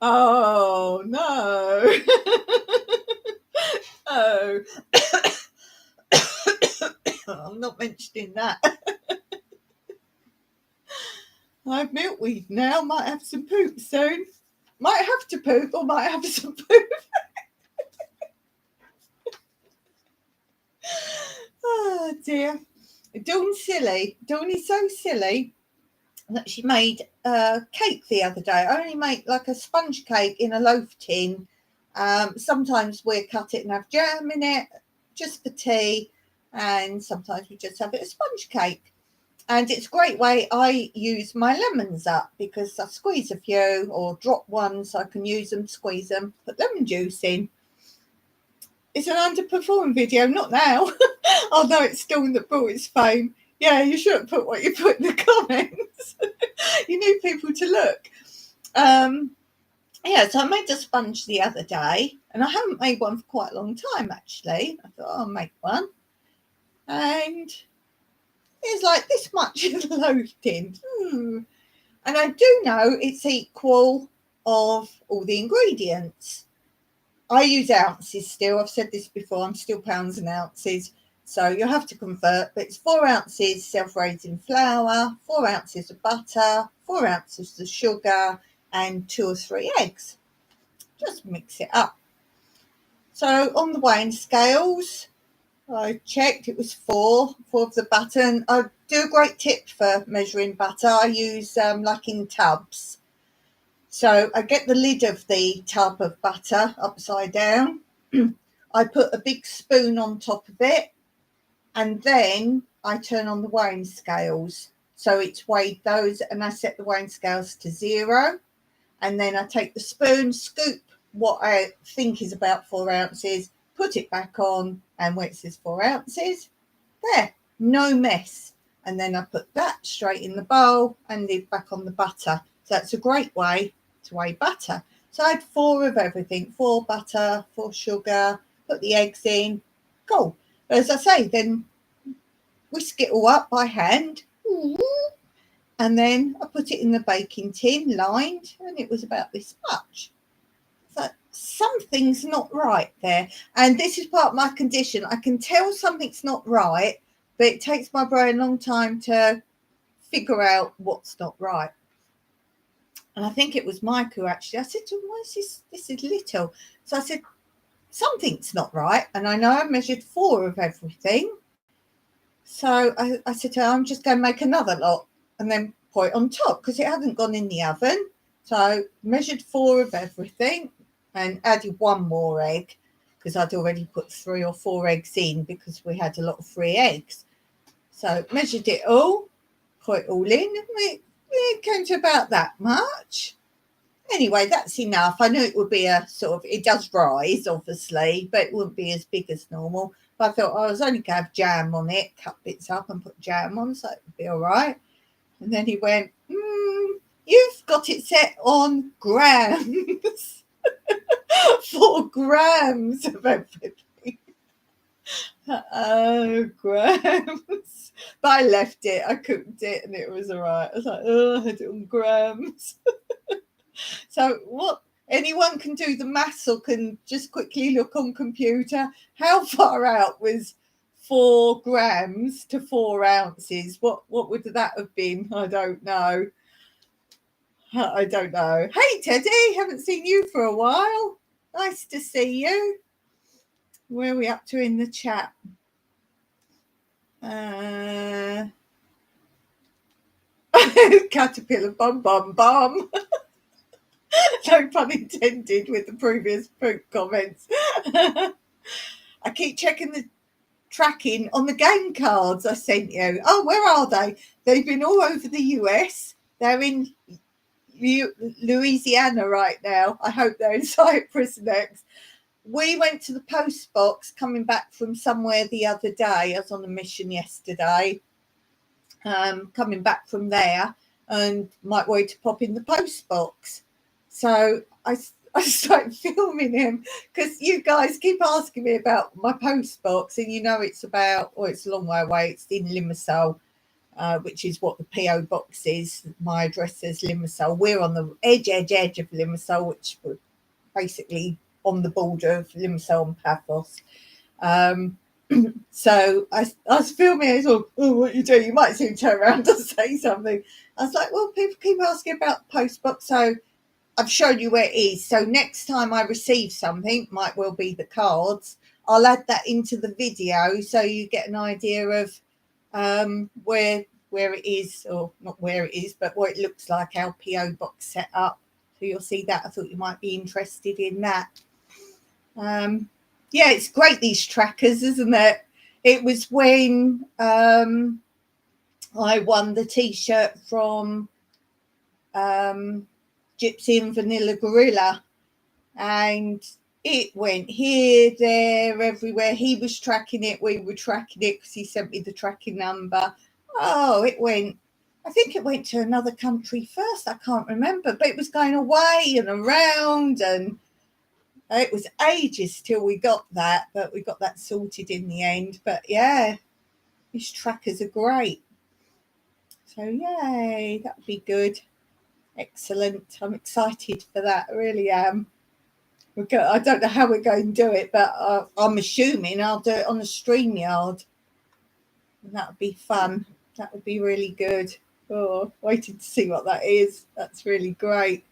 Oh, no. Oh. I'm not mentioning that. I have milkweed now, might have some poop soon. Might have to poop or might have some poop. Oh dear. Dawn's silly. Dawn is so silly that she made a cake the other day. I only make like a sponge cake in a loaf tin. Sometimes we cut it and have jam in it, just for tea, and sometimes we just have it a sponge cake. And it's a great way I use my lemons up, because I squeeze a few or drop one so I can use them, squeeze them, put lemon juice in. It's an underperforming video, not now. Although it's Dawn that brought its fame. Yeah, you shouldn't put what you put in the comments. You need people to look. Yeah, so I made a sponge the other day, and I haven't made one for quite a long time, actually. I thought I'll make one. And it's like this much in the loaf tin. And I do know it's equal of all the ingredients. I use ounces still. I've said this before. I'm still pounds and ounces. So you'll have to convert. But it's 4 ounces self-raising flour, 4 ounces of butter, 4 ounces of sugar, and 2 or 3 eggs. Just mix it up. So on the weighing scales, I checked it was 4 of the butter. And I do a great tip for measuring butter. I use like in tubs. So I get the lid of the tub of butter upside down. I put a big spoon on top of it, and then I turn on the weighing scales. So it's weighed those, and I set the weighing scales to 0. And then I take the spoon, scoop what I think is about 4 ounces, put it back on, and when it says 4 ounces, there, no mess. And then I put that straight in the bowl and leave back on the butter. So that's a great way to weigh butter. So I had 4 of everything, 4 butter, 4 sugar, put the eggs in, cool. But as I say, then whisk it all up by hand. And then I put it in the baking tin, lined, and it was about this much. So something's not right there. And this is part of my condition. I can tell something's not right, but it takes my brain a long time to figure out what's not right. And I think it was Mike who actually, I said to him, why is this is little? So I said, something's not right. And I know I measured 4 of everything. So I said to her, I'm just going to make another lot and then put it on top, because it hadn't gone in the oven. So I measured 4 of everything and added 1 more egg, because I'd already put 3 or 4 eggs in, because we had a lot of free eggs. So measured it all, put it all in, and it came to about that much. Anyway, that's enough. I knew it would be a sort of, it does rise, obviously, but it wouldn't be as big as normal. But I thought I was only going to have jam on it, cut bits up and put jam on, so it would be all right. And then he went, you've got it set on grams. 4 grams of everything. Oh, grams. But I left it. I cooked it and it was all right. I was like, I had it on grams. So what? Anyone can do the maths or can just quickly look on computer. How far out was 4 grams to 4 ounces? What would that have been? I don't know. Hey, Teddy, haven't seen you for a while. Nice to see you. Where are we up to in the chat? Caterpillar bum bum bum. No pun intended with the previous comments. I keep checking the tracking on the game cards I sent you. Oh, where are they? They've been all over the US. They're in Louisiana right now. I hope they're in Cyprus next. We went to the post box coming back from somewhere the other day. I was on a mission yesterday, coming back from there, and might wait to pop in the post box. So I started filming him because you guys keep asking me about my post box, and you know it's about, it's a long way away. It's in Limassol, which is what the P.O Box is. My address is Limassol. We're on the edge of Limassol, which we're basically on the border of Limassol and Paphos. So I was filming. I thought, oh, what are you doing? You might soon turn around and say something. I was like, well, people keep asking about the post box, so I've shown you where it is. So next time I receive something, might well be the cards, I'll add that into the video so you get an idea of where it is, or not where it is, but what it looks like, our PO box set up. So you'll see that. I thought you might be interested in that. Yeah, it's great, these trackers, isn't it? It was when I won the T-shirt from Gypsy and Vanilla Gorilla, and it went here, there, everywhere. He was tracking it, we were tracking it because he sent me the tracking number. Oh, it went, I think it went to another country first. I can't remember, but it was going away and around, and it was ages till we got that, but we got that sorted in the end. But yeah, these trackers are great. So yay, that would be good. Excellent. I'm excited for that. I really am. I don't know how we're going to do it, but I'm assuming I'll do it on the StreamYard. And that would be fun. That would be really good. Oh, waiting to see what that is. That's really great.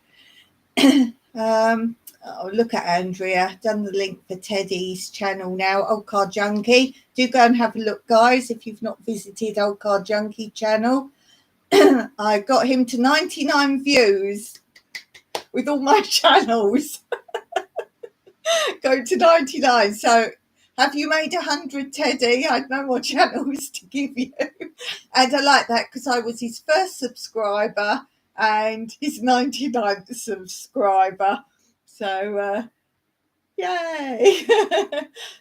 Oh, look at Andrea, done the link for Teddy's channel now, Old Car Junkie. Do go and have a look, guys, if you've not visited Old Car Junkie channel. I got him to 99 views with all my channels. Go to 99. So have you made 100, Teddy? I'd no more channels to give you. And I like that because I was his first subscriber and his 99th subscriber. So yay.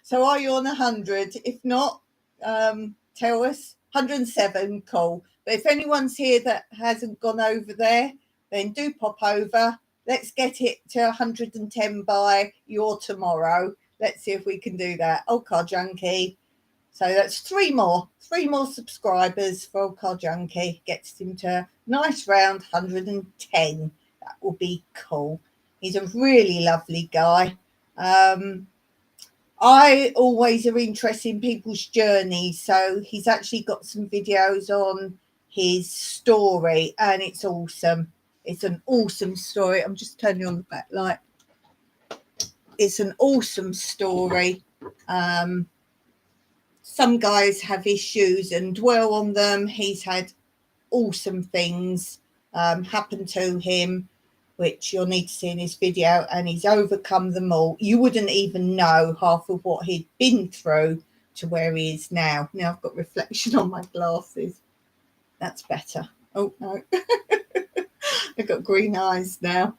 So are you on 100? If not, tell us. 107, cool. But if anyone's here that hasn't gone over there, then do pop over. Let's get it to 110 by your tomorrow. Let's see if we can do that. Old Car Junkie. So that's three more subscribers for Old Car Junkie. Gets him to a nice round 110. That will be cool. He's a really lovely guy. I always are interested in people's journeys, so he's actually got some videos on his story, and it's awesome. It's an awesome story. I'm just turning on the back light. It's an awesome story. Some guys have issues and dwell on them. He's had awesome things happen to him, which you'll need to see in his video, and he's overcome them all. You wouldn't even know half of what he'd been through to where he is now. Now I've got reflection on my glasses. That's better. Oh, no. I've got green eyes now.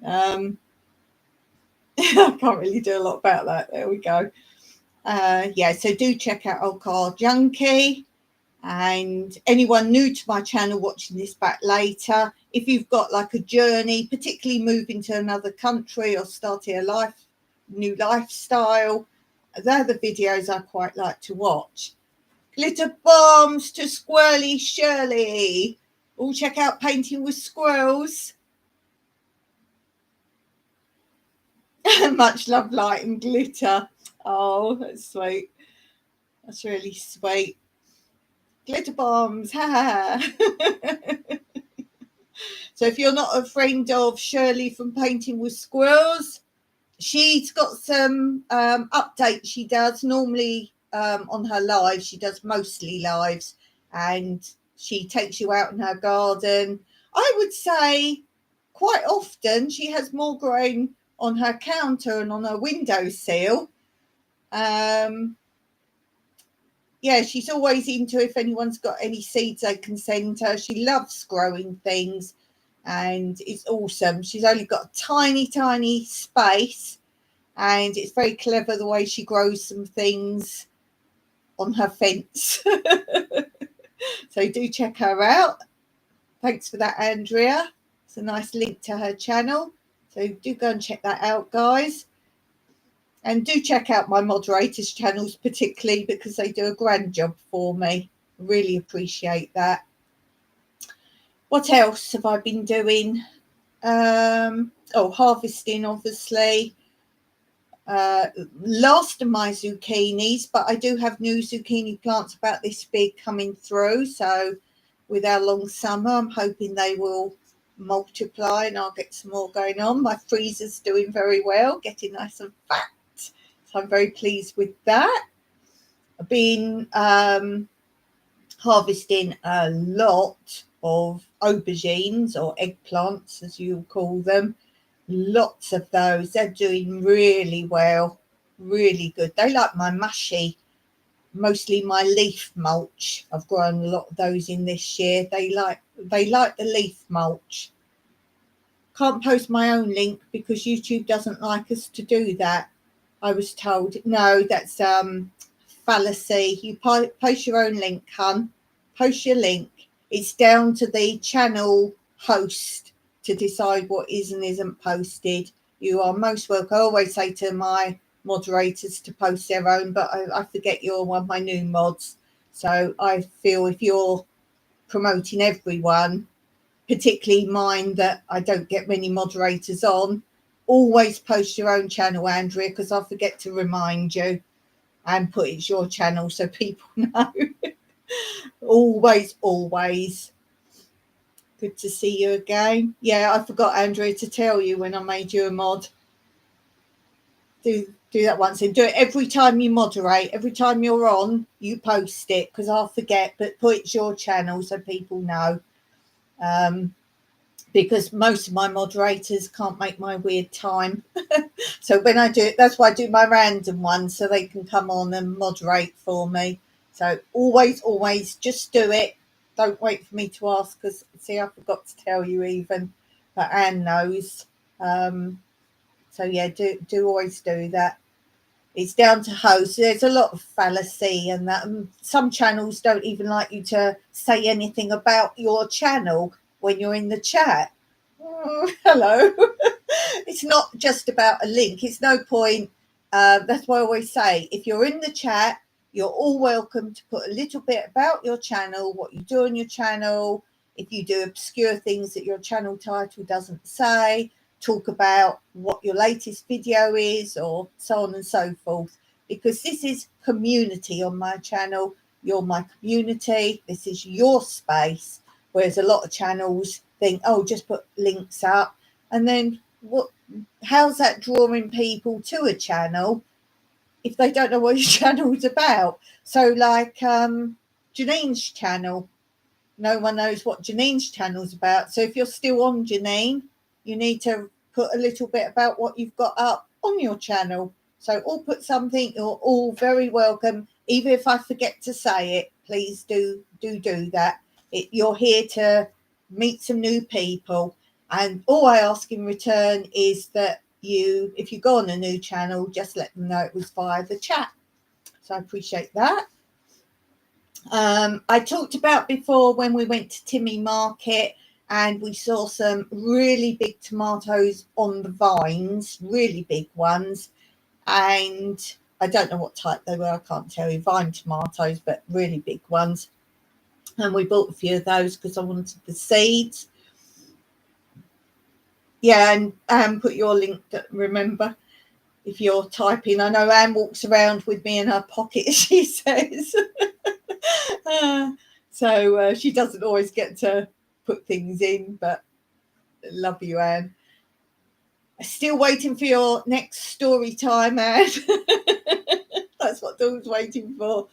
I can't really do a lot about that. There we go. Yeah, so do check out Old Car Junkie. And anyone new to my channel watching this back later, if you've got like a journey, particularly moving to another country or starting a new lifestyle, they're the videos I quite like to watch. Glitter bombs to Squirrely Shirley. All check out Painting with Squirrels. Much love, light and glitter. Oh, that's sweet. That's really sweet. Glitter bombs, ha. So if you're not a friend of Shirley from Painting with Squirrels, she's got some updates she does normally on her lives. She does mostly lives, and she takes you out in her garden. I would say quite often she has more growing on her counter and on her windowsill. Yeah, she's always into if anyone's got any seeds they can send her. She loves growing things, and it's awesome. She's only got a tiny space, and it's very clever the way she grows some things on her fence. So do check her out. Thanks for that, Andrea. It's a nice link to her channel. So do go and check that out, guys. And do check out my moderators' channels, particularly because they do a grand job for me. Really appreciate that. What else have I been doing? Harvesting, obviously. Lost my zucchinis, but I do have new zucchini plants about this big coming through. So with our long summer, I'm hoping they will multiply and I'll get some more going on. My freezer's doing very well, getting nice and fat. So I'm very pleased with that. I've been harvesting a lot of aubergines, or eggplants as you call them. Lots of those. They're doing really well, really good. They like my mushy, mostly my leaf mulch. I've grown a lot of those in this year. They like the leaf mulch. Can't post my own link because YouTube doesn't like us to do that. I was told, no, that's fallacy. You post your own link, hun. Post your link. It's down to the channel host to decide what is and isn't posted. You are most welcome. I always say to my moderators to post their own, but I forget you're one of my new mods. So I feel if you're promoting everyone, particularly mine that I don't get many moderators on, always post your own channel, Andrea, because I forget to remind you, and put it's your channel so people know. Always. Good to see you again. Yeah, I forgot, Andrea, to tell you when I made you a mod. Do that once and do it every time you moderate. Every time you're on, you post it, because I'll forget, but put it's your channel so people know. Because most of my moderators can't make my weird time. So when I do it, that's why I do my random ones, so they can come on and moderate for me. So always just do it. Don't wait for me to ask, because see, I forgot to tell you even, but Anne knows. So yeah, do always do that. It's down to host. There's a lot of fallacy and that. Some channels don't even like you to say anything about your channel when you're in the chat. Hello. It's not just about a link. It's no point. That's why I always say, if you're in the chat, you're all welcome to put a little bit about your channel, what you do on your channel. If you do obscure things that your channel title doesn't say, talk about what your latest video is, or so on and so forth, because this is community on my channel. You're my community. This is your space. Whereas a lot of channels think, oh, just put links up, and then how's that drawing people to a channel if they don't know what your channel's about? So like Janine's channel, no one knows what Janine's channel's about. So if you're still on Janine, you need to put a little bit about what you've got up on your channel. So all put something. You're all very welcome. Even if I forget to say it, please do that. You're here to meet some new people, and all I ask in return is that if you go on a new channel, just let them know it was via the chat. So I appreciate that. I talked about before when we went to Timmy Market and we saw some really big tomatoes on the vines, really big ones. And I don't know what type they were. I can't tell you, vine tomatoes, but really big ones. And we bought a few of those because I wanted the seeds. Yeah, and put your link, remember, if you're typing. I know Anne walks around with me in her pocket, she says. So she doesn't always get to put things in, but love you, Anne. Still waiting for your next story time, Anne. That's what Dawn's waiting for.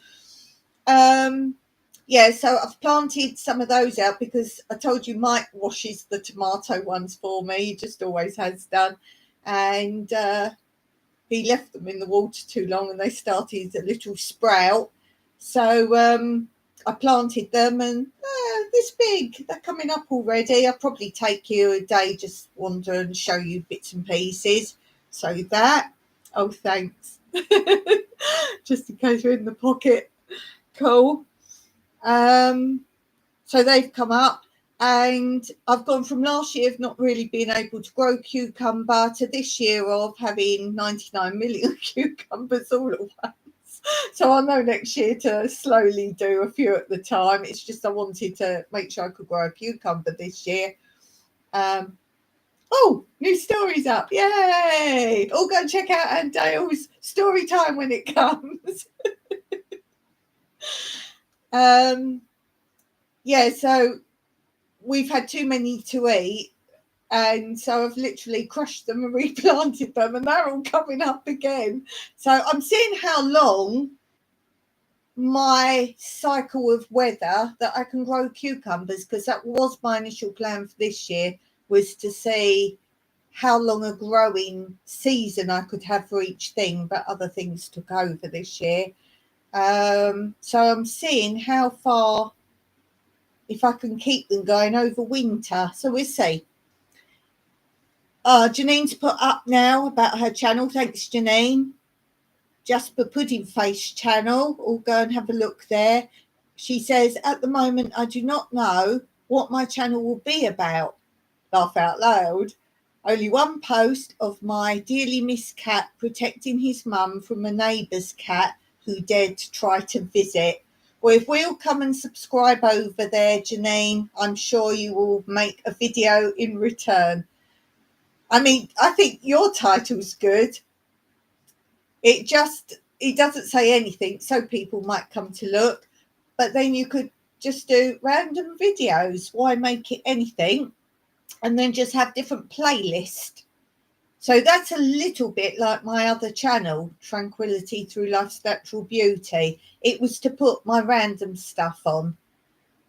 Yeah, so I've planted some of those out because I told you Mike washes the tomato ones for me. He just always has done. And he left them in the water too long and they started a little sprout. So I planted them and this big. They're coming up already. I'll probably take you a day, just wander and show you bits and pieces. So that. Oh, thanks. Just in case you're in the pocket. Cool. So they've come up and I've gone from last year of not really being able to grow cucumber to this year of having 99 million cucumbers all at once. So I know next year to slowly do a few at the time. It's just I wanted to make sure I could grow a cucumber this year. Oh, new story's up. Yay! All go and check out Anne Dale's story time when it comes. Yeah, so we've had too many to eat, and so I've literally crushed them and replanted them, and they're all coming up again. So I'm seeing how long my cycle of weather that I can grow cucumbers, because that was my initial plan for this year, was to see how long a growing season I could have for each thing, but other things took over this year. So I'm seeing how far, if I can keep them going over winter. So we'll see. Janine's put up now about her channel. Thanks, Janine. Jasper Pudding Face channel. All go and have a look there. She says, at the moment, I do not know what my channel will be about. Laugh out loud. Only one post of my dearly missed cat protecting his mum from a neighbour's cat who dared to try to visit. Well, if we'll come and subscribe over there, Janine, I'm sure you will make a video in return. I mean, I think your title's good. It doesn't say anything, so people might come to look. But then you could just do random videos. Why make it anything? And then just have different playlists. So that's a little bit like my other channel, Tranquility Through Life's Natural Beauty. It was to put my random stuff on.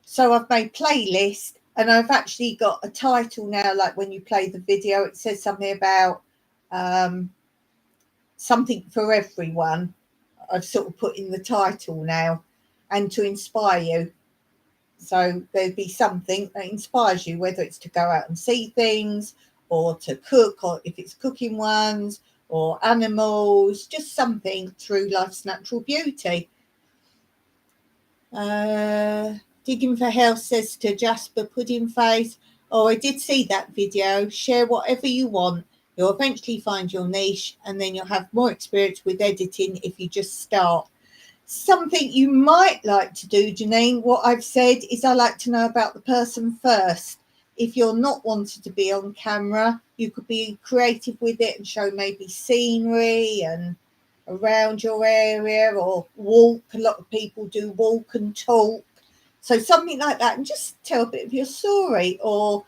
So I've made playlists, and I've actually got a title now, like when you play the video, it says something about something for everyone. I've sort of put in the title now, and to inspire you. So there'd be something that inspires you, whether it's to go out and see things, or to cook, or if it's cooking ones, or animals, just something through life's natural beauty. Digging for Health says to Jasper Pudding Face, oh, I did see that video. Share whatever you want. You'll eventually find your niche, and then you'll have more experience with editing if you just start. Something you might like to do, Janine, what I've said is I like to know about the person first. If you're not wanting to be on camera, you could be creative with it and show maybe scenery and around your area, or walk. A lot of people do walk and talk. So something like that, and just tell a bit of your story, or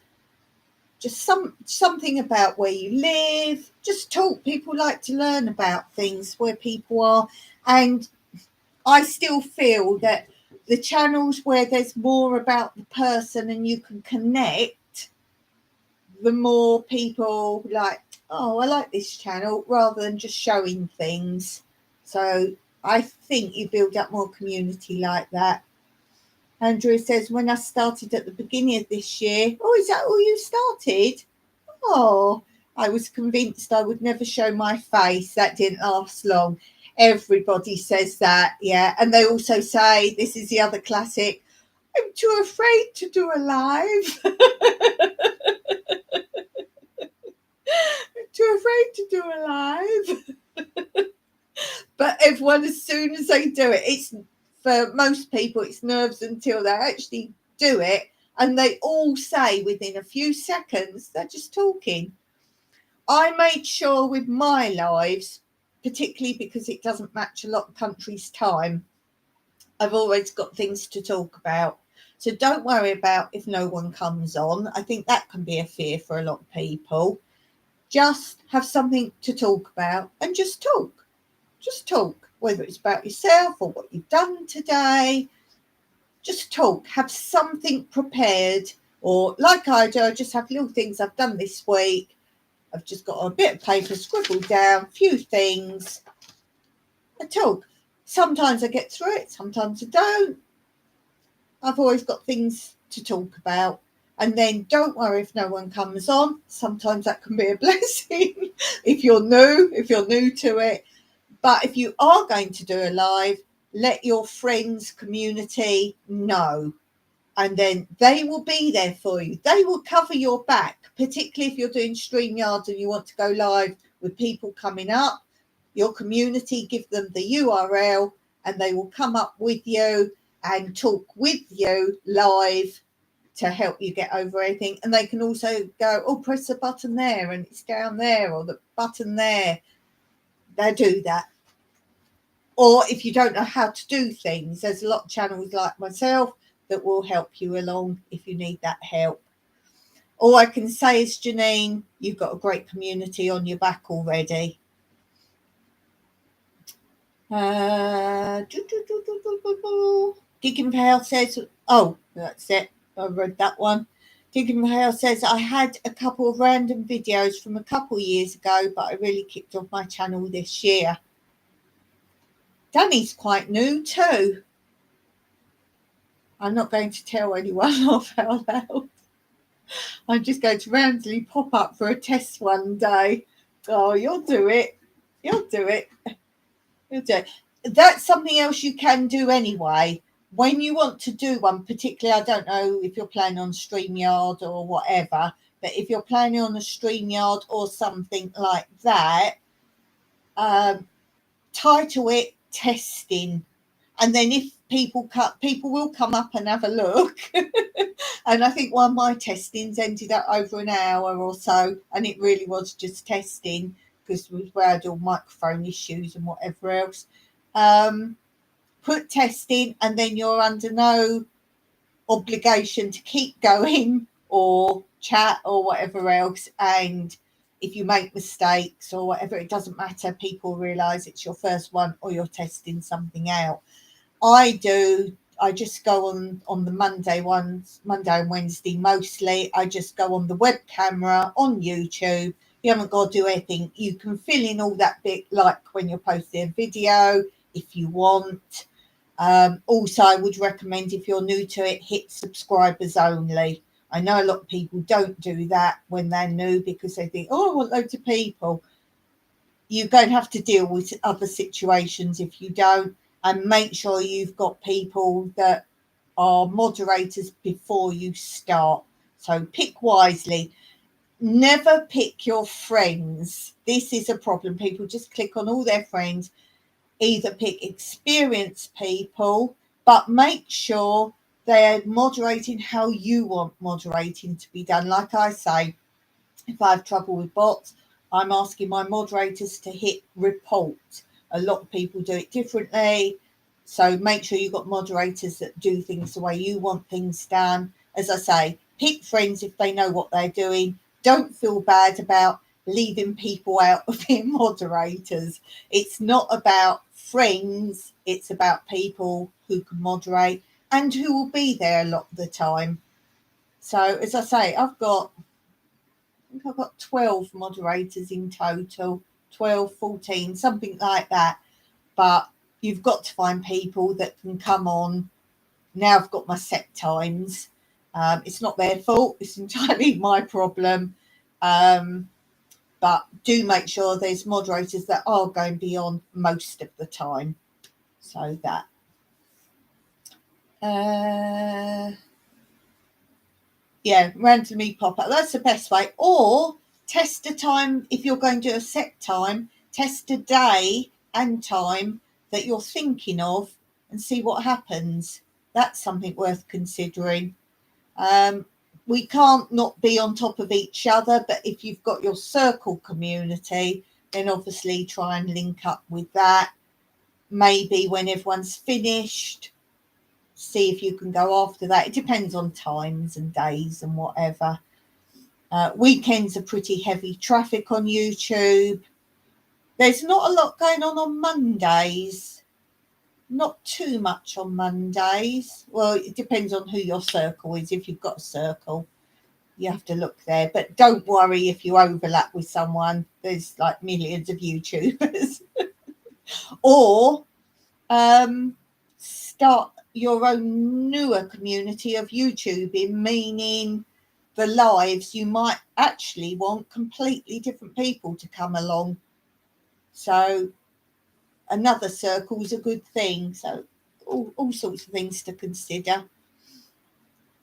just something about where you live. Just talk. People like to learn about things, where people are. And I still feel that the channels where there's more about the person and you can connect, the more people like, oh, I like this channel, rather than just showing things. So I think you build up more community like that. Andrew says, when I started at the beginning of this year, oh, is that all you started? Oh, I was convinced I would never show my face. That didn't last long. Everybody says that, yeah. And they also say, this is the other classic, I'm too afraid to do a live. I'm too afraid to do a live. But everyone, as soon as they do it, it's, for most people, it's nerves until they actually do it. And they all say within a few seconds, they're just talking. I made sure with my lives, particularly because it doesn't match a lot of countries' time, I've always got things to talk about. So don't worry about if no one comes on. I think that can be a fear for a lot of people. Just have something to talk about and just talk. Just talk, whether it's about yourself or what you've done today. Just talk. Have something prepared, or like I do, I just have little things I've done this week. I've just got a bit of paper, scribbled down a few things, and talk. Sometimes I get through it, sometimes I don't. I've always got things to talk about. And then don't worry if no one comes on. Sometimes that can be a blessing if you're new to it. But if you are going to do a live, let your friends, community know. And then they will be there for you. They will cover your back, particularly if you're doing StreamYard and you want to go live with people coming up. Your community, give them the URL and they will come up with you and talk with you live to help you get over anything. And they can also go, oh, press the button there and it's down there, or the button there. They do that. Or if you don't know how to do things, there's a lot of channels like myself that will help you along if you need that help. All I can say is, Janine, you've got a great community on your back already. Deacon Pale says, oh, that's it. I read that one. Deacon Pale says, I had a couple of random videos from a couple of years ago, but I really kicked off my channel this year. Danny's quite new too. I'm not going to tell anyone off out loud. I'm just going to randomly pop up for a test one day. Oh, you'll do it. You'll do it. You'll do it. That's something else you can do anyway. When you want to do one, particularly, I don't know if you're planning on StreamYard or whatever, but if you're planning on a StreamYard or something like that, title it testing. And then if people will come up and have a look. And I think one of my testings ended up over an hour or so, and it really was just testing because we had all microphone issues and whatever else. Put testing, and then you're under no obligation to keep going or chat or whatever else. And if you make mistakes or whatever, it doesn't matter. People realise it's your first one or you're testing something out. I just go on the Monday and Wednesday mostly. I just go on the web camera on YouTube. You haven't got to do anything. You can fill in all that bit like when you're posting a video if you want. Also, I would recommend, if you're new to it, hit subscribers only. I know a lot of people don't do that when they're new because they think, oh, I want loads of people. You're going to have to deal with other situations if you don't. And make sure you've got people that are moderators before you start. So pick wisely. Never pick your friends. This is a problem. People just click on all their friends. Either pick experienced people, but make sure they're moderating how you want moderating to be done. Like I say, if I have trouble with bots, I'm asking my moderators to hit report. A lot of people do it differently. So make sure you've got moderators that do things the way you want things done. As I say, pick friends if they know what they're doing. Don't feel bad about leaving people out of being moderators. It's not about friends. It's about people who can moderate and who will be there a lot of the time. So as I say, I've got 12 moderators in total, 12, 14, something like that. But you've got to find people that can come on. Now I've got my set times. It's not their fault. It's entirely my problem. But do make sure there's moderators that are going to be on most of the time. So that. Yeah, randomly pop up. That's the best way. Or test a time. If you're going to do a set time, test a day and time that you're thinking of and see what happens. That's something worth considering. We can't not be on top of each other, but if you've got your circle community, then obviously try and link up with that. Maybe when everyone's finished, see if you can go after that. It depends on times and days and whatever. Weekends are pretty heavy traffic on YouTube. There's not a lot going on Mondays. Not too much on Mondays. Well, it depends on who your circle is. If you've got a circle, you have to look there. But don't worry if you overlap with someone. There's like millions of YouTubers. Or start your own newer community of YouTubing, meaning the lives you might actually want completely different people to come along. So another circle is a good thing. So all sorts of things to consider.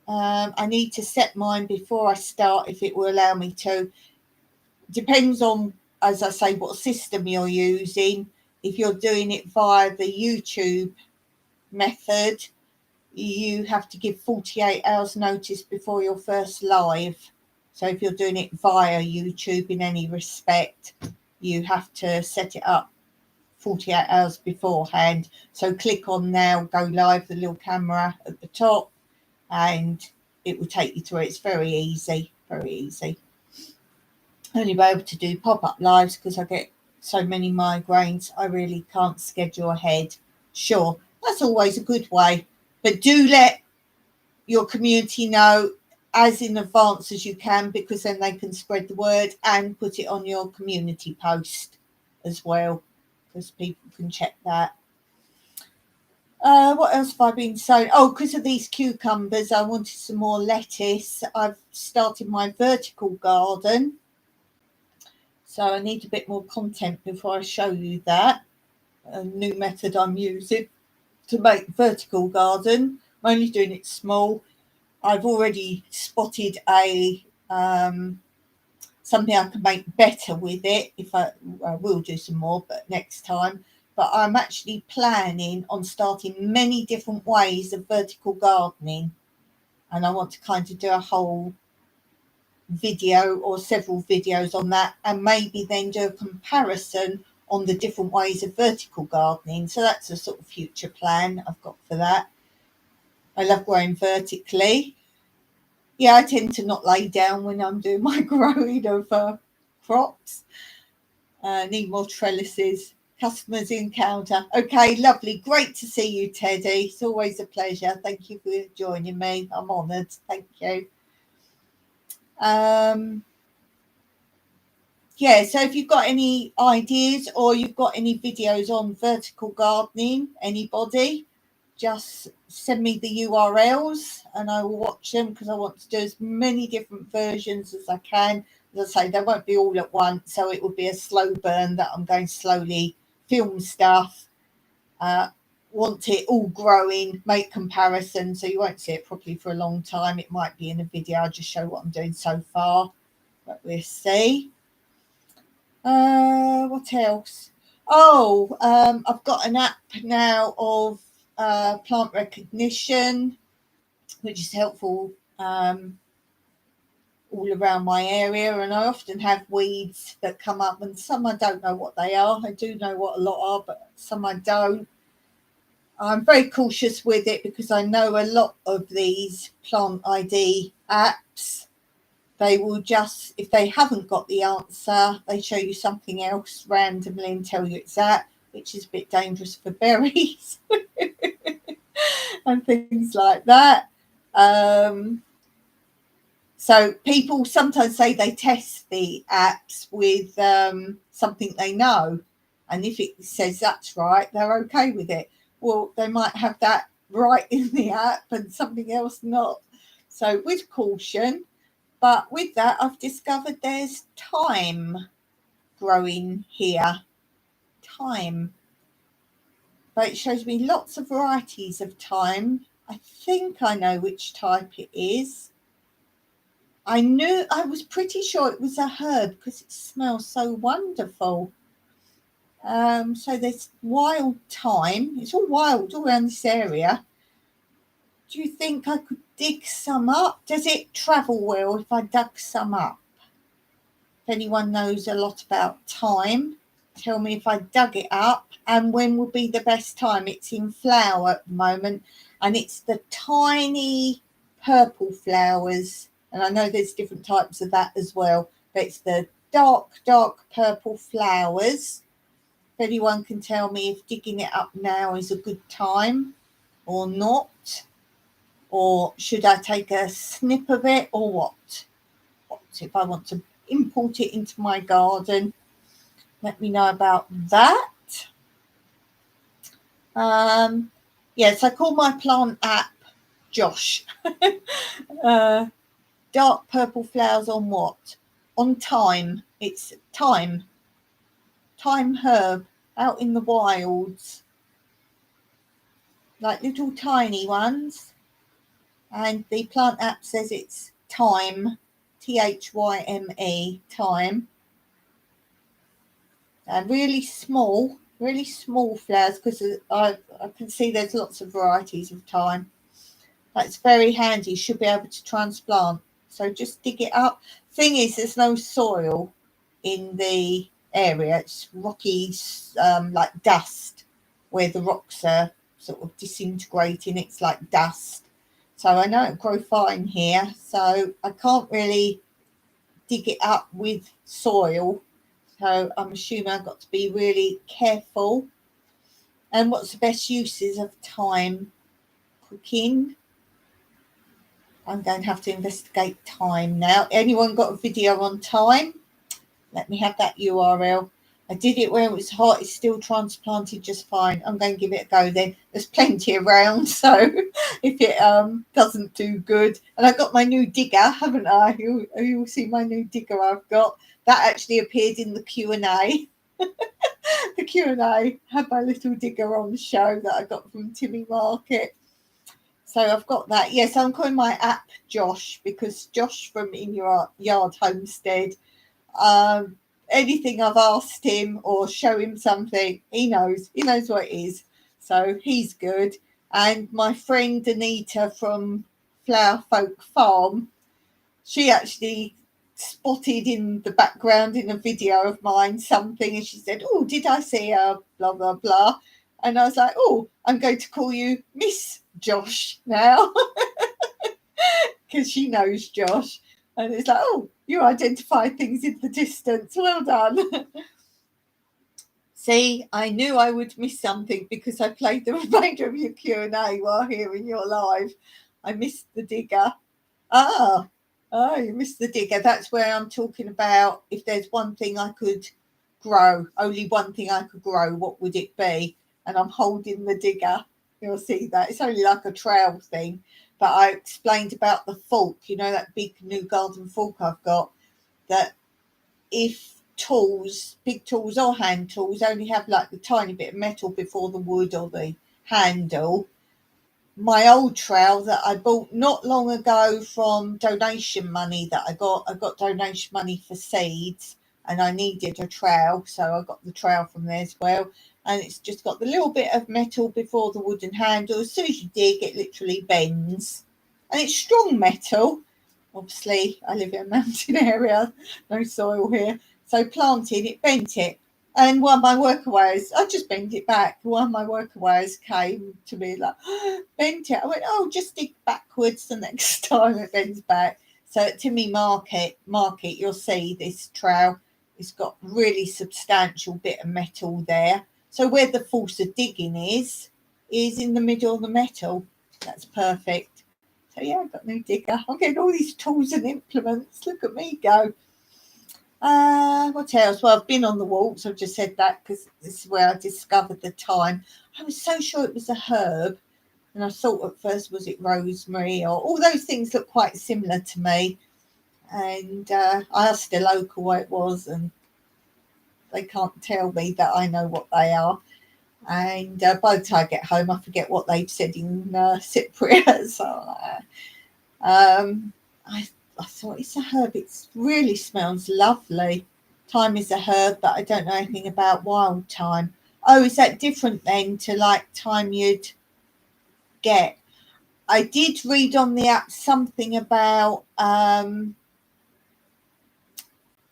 I need to set mine before I start if it will allow me to. Depends on, as I say, what system you're using. If you're doing it via the YouTube method, you have to give 48 hours notice before your first live. So if you're doing it via YouTube in any respect, you have to set it up 48 hours beforehand. So click on now, go live, the little camera at the top, and it will take you through. It's very easy, very easy. Only be able to do pop-up lives because I get so many migraines. I really can't schedule ahead. Sure, that's always a good way, but do let your community know as in advance as you can, because then they can spread the word and put it on your community post as well, because people can check that. What else have I been sowing? Oh, because of these cucumbers, I wanted some more lettuce. I've started my vertical garden, so I need a bit more content before I show you that. A new method I'm using to make vertical garden. I'm only doing it small. I've already spotted a something I can make better with it. If I will do some more, but next time. But I'm actually planning on starting many different ways of vertical gardening, and I want to kind of do a whole video or several videos on that, and maybe then do a comparison on the different ways of vertical gardening. So that's a sort of future plan I've got for that. I love growing vertically. Yeah, I tend to not lay down when I'm doing my growing of crops. Need more trellises. Customers encounter. Okay, lovely. Great to see you, Teddy. It's always a pleasure. Thank you for joining me. I'm honoured. Thank you. Yeah, so if you've got any ideas or you've got any videos on vertical gardening, anybody, just send me the URLs and I will watch them, because I want to do as many different versions as I can. As I say, they won't be all at once, so it will be a slow burn that I'm going to slowly film stuff, want it all growing, make comparisons, so you won't see it properly for a long time. It might be in a video, I'll just show what I'm doing so far, but we'll see. What else? Oh, I've got an app now of plant recognition, which is helpful all around my area, and I often have weeds that come up, and some I don't know what they are. I do know what a lot are, but some I don't. I'm very cautious with it because I know a lot of these plant ID apps, they will just, if they haven't got the answer, they show you something else randomly and tell you it's that, which is a bit dangerous for berries and things like that. So people sometimes say they test the apps with something they know, and if it says that's right, they're okay with it. Well, they might have that right in the app and something else not. So with caution. But with that, I've discovered there's thyme growing here. Thyme. But it shows me lots of varieties of thyme. I think I know which type it is. I was pretty sure it was a herb because it smells so wonderful. So there's wild thyme. It's all wild all around this area. Do you think I could dig some up? Does it travel well if I dug some up? If anyone knows a lot about thyme, tell me if I dug it up and when would be the best time. It's in flower at the moment, and it's the tiny purple flowers, And I know there's different types of that as well. But it's the dark purple flowers. If anyone can tell me if digging it up now is a good time or not, or should I take a snip of it, or what if I want to import it into my garden? Let me know about that. Yes, I call my plant app Josh. Dark purple flowers on what? On thyme. It's thyme herb out in the wilds, like little tiny ones. And the plant app says it's thyme, THYME, thyme. And really small flowers, because I can see there's lots of varieties of thyme. That's very handy. Should be able to transplant. So just dig it up. Thing is, there's no soil in the area. It's rocky, like dust, where the rocks are sort of disintegrating. It's like dust. So I know it'll grow fine here. So I can't really dig it up with soil. So I'm assuming I've got to be really careful. And what's the best uses of thyme? Cooking. I'm going to have to investigate thyme now. Anyone got a video on thyme? Let me have that URL. I did it when it was hot. It's still transplanted just fine. I'm going to give it a go then. There's plenty around, so if it doesn't do good. And I got my new digger, haven't I? You'll see my new digger I've got. That actually appeared in the Q&A. The Q&A had my little digger on the show that I got from Timmy Market. So I've got that. Yes, I'm calling my app Josh, because Josh from In Your Yard Homestead, anything I've asked him or show him something, he knows what it is. So he's good. And my friend Anita from Flower Folk Farm, she actually spotted in the background in a video of mine something, and she said, "Oh, did I see a blah blah blah?" And I was like, "Oh, I'm going to call you Miss Josh now," because she knows Josh. And it's like, "Oh, you identify things in the distance. Well done." See, I knew I would miss something because I played the remainder of your Q&A while hearing your live. I missed the digger. Oh, you missed the digger. That's where I'm talking about if there's one thing I could grow, only one thing I could grow, what would it be? And I'm holding the digger. You'll see that. It's only like a trail thing. But I explained about the fork, that big new garden fork I've got, that if tools, big tools or hand tools, only have like the tiny bit of metal before the wood or the handle, my old trowel that I bought not long ago from donation money that I got donation money for seeds, and I needed a trowel, so I got the trowel from there as well. And it's just got the little bit of metal before the wooden handle. As soon as you dig, it literally bends, and it's strong metal. Obviously, I live in a mountain area, no soil here, so planting it bent it. And one of my workaways, I just bent it back. One of my workaways came to me like, bent it. I went, "Oh, just dig backwards the next time it bends back." So at Timmy Market, you'll see this trowel. It's got really substantial bit of metal there. So where the force of digging is in the middle of the metal. That's perfect. So yeah, I've got a new digger. I'm getting all these tools and implements. Look at me go. What else? Well, I've been on the walks. I've just said that because this is where I discovered the thyme. I was so sure it was a herb, and I thought at first, was it rosemary? Or all those things look quite similar to me. And I asked a local what it was, and they can't tell me that I know what they are. And by the time I get home, I forget what they've said in Cyprus. So I thought it's a herb. It really smells lovely. Thyme is a herb, but I don't know anything about wild thyme. Oh, is that different then to like thyme you'd get? I did read on the app something about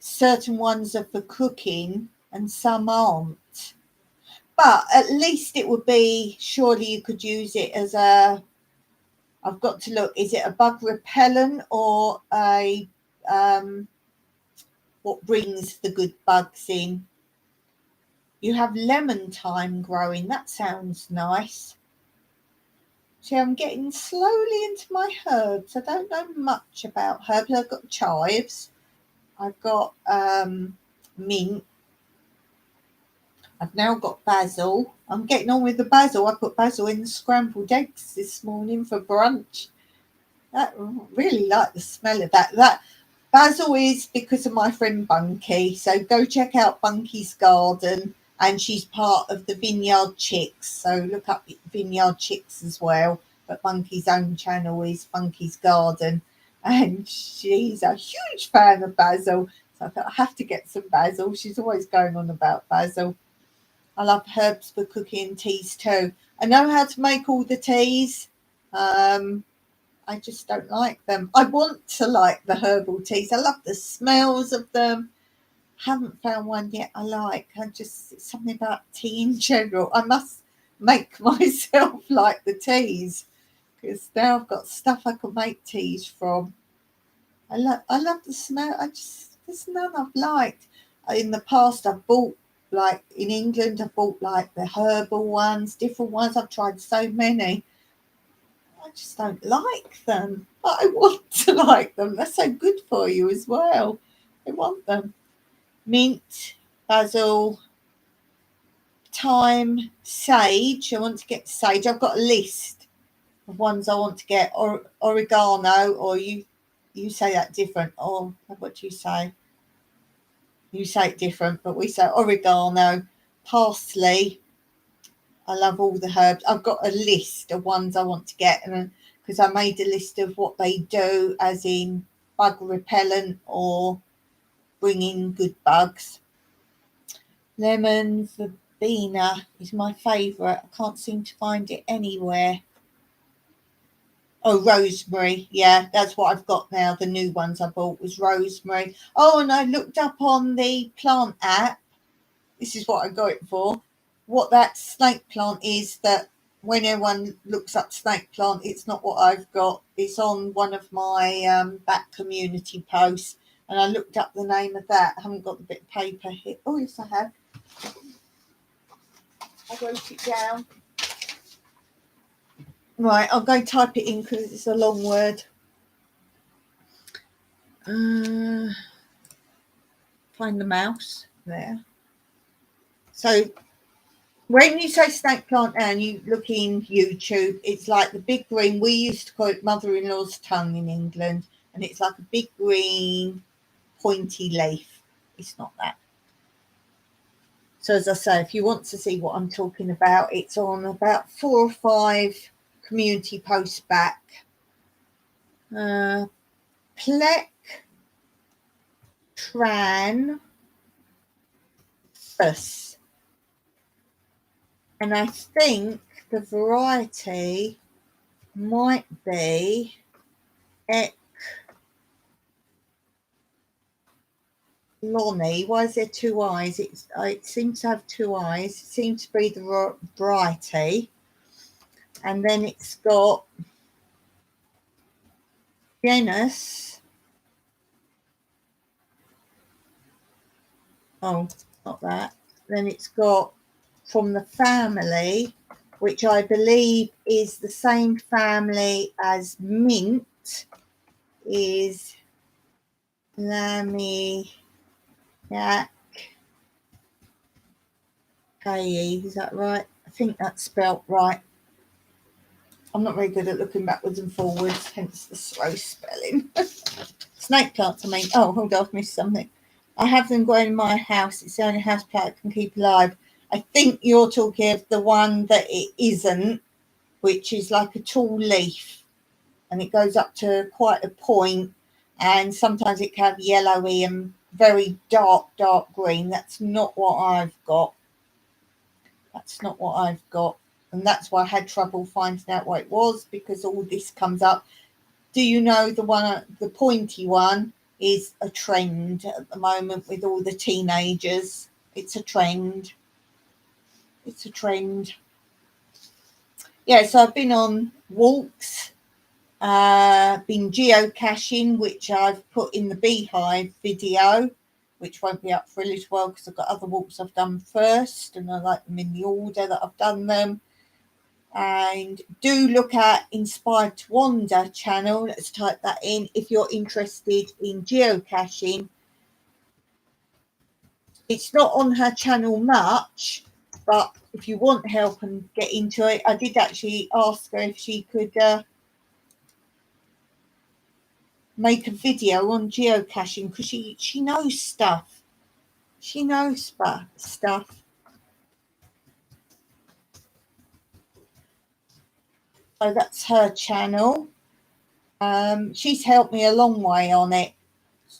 certain ones are for cooking and some aren't. But at least it would be, surely you could use it as a I've got to look. Is it a bug repellent or a what brings the good bugs in? You have lemon thyme growing. That sounds nice. See, I'm getting slowly into my herbs. I don't know much about herbs. I've got chives. I've got mint. I've now got basil. I'm getting on with the basil. I put basil in the scrambled eggs this morning for brunch. I really like the smell of that. That basil is because of my friend Bunky. So go check out Bunky's garden. And she's part of the Vineyard Chicks. So look up Vineyard Chicks as well. But Bunky's own channel is Bunky's Garden. And she's a huge fan of basil. So I thought I have to get some basil. She's always going on about basil. I love herbs for cooking and teas too. I know how to make all the teas. I just don't like them. I want to like the herbal teas. I love the smells of them. Haven't found one yet I like. It's something about tea in general. I must make myself like the teas because now I've got stuff I can make teas from. I love the smell. There's none I've liked. In the past I've bought, like in England, I bought like the herbal ones, different ones. I've tried so many. I just don't like them, but I want to like them. They're so good for you as well. I want them. Mint, basil, thyme, sage. I want to get sage. I've got a list of ones I want to get. Oregano, or you say that different. Or what do you say? You say it different, but we say oregano, parsley. I love all the herbs. I've got a list of ones I want to get, and because I made a list of what they do, as in bug repellent or bringing good bugs. Lemon verbena is my favourite. I can't seem to find it anywhere. Oh, rosemary. Yeah, that's what I've got now. The new ones I bought was rosemary. Oh, and I looked up on the plant app. This is what I got it for. What that snake plant is, that when everyone looks up snake plant, it's not what I've got. It's on one of my back community posts. And I looked up the name of that. I haven't got the bit of paper here. Oh, yes, I have. I wrote it down. Right, I'll go type it in because it's a long word. Find the mouse there. So when you say snake plant and you look in YouTube, it's like the big green. We used to call it mother-in-law's tongue in England, and it's like a big green pointy leaf. It's not that. So as I say, if you want to see what I'm talking about, it's on about 4 or 5 community posts back. Plec Tran Fuss. And I think the variety might be Lonnie. Why is there 2 eyes? It seems to have 2 eyes. It seems to be the variety. And then it's got genus. Oh, not that. Then it's got from the family, which I believe is the same family as mint, is Lamiaceae. Is that right? I think that's spelt right. I'm not very good at looking backwards and forwards, hence the slow spelling. Snake plants, I mean. Oh, hold on, I've missed something. I have them growing in my house. It's the only house plant I can keep alive. I think you're talking of the one that it isn't, which is like a tall leaf, and it goes up to quite a point, and sometimes it can have yellowy and very dark green. That's not what I've got. And that's why I had trouble finding out what it was, because all this comes up. Do you know the pointy one is a trend at the moment with all the teenagers? It's a trend. Yeah, so I've been on walks Been geocaching, which I've put in the beehive video, which won't be up for a little while because I've got other walks I've done first and I like them in the order that I've done them. And do look at Inspired to Wander channel. Let's type that in if you're interested in geocaching. It's not on her channel much, but if you want help and get into it, I did actually ask her if she could make a video on geocaching because she knows stuff. She knows stuff. So that's her channel. She's helped me a long way on it.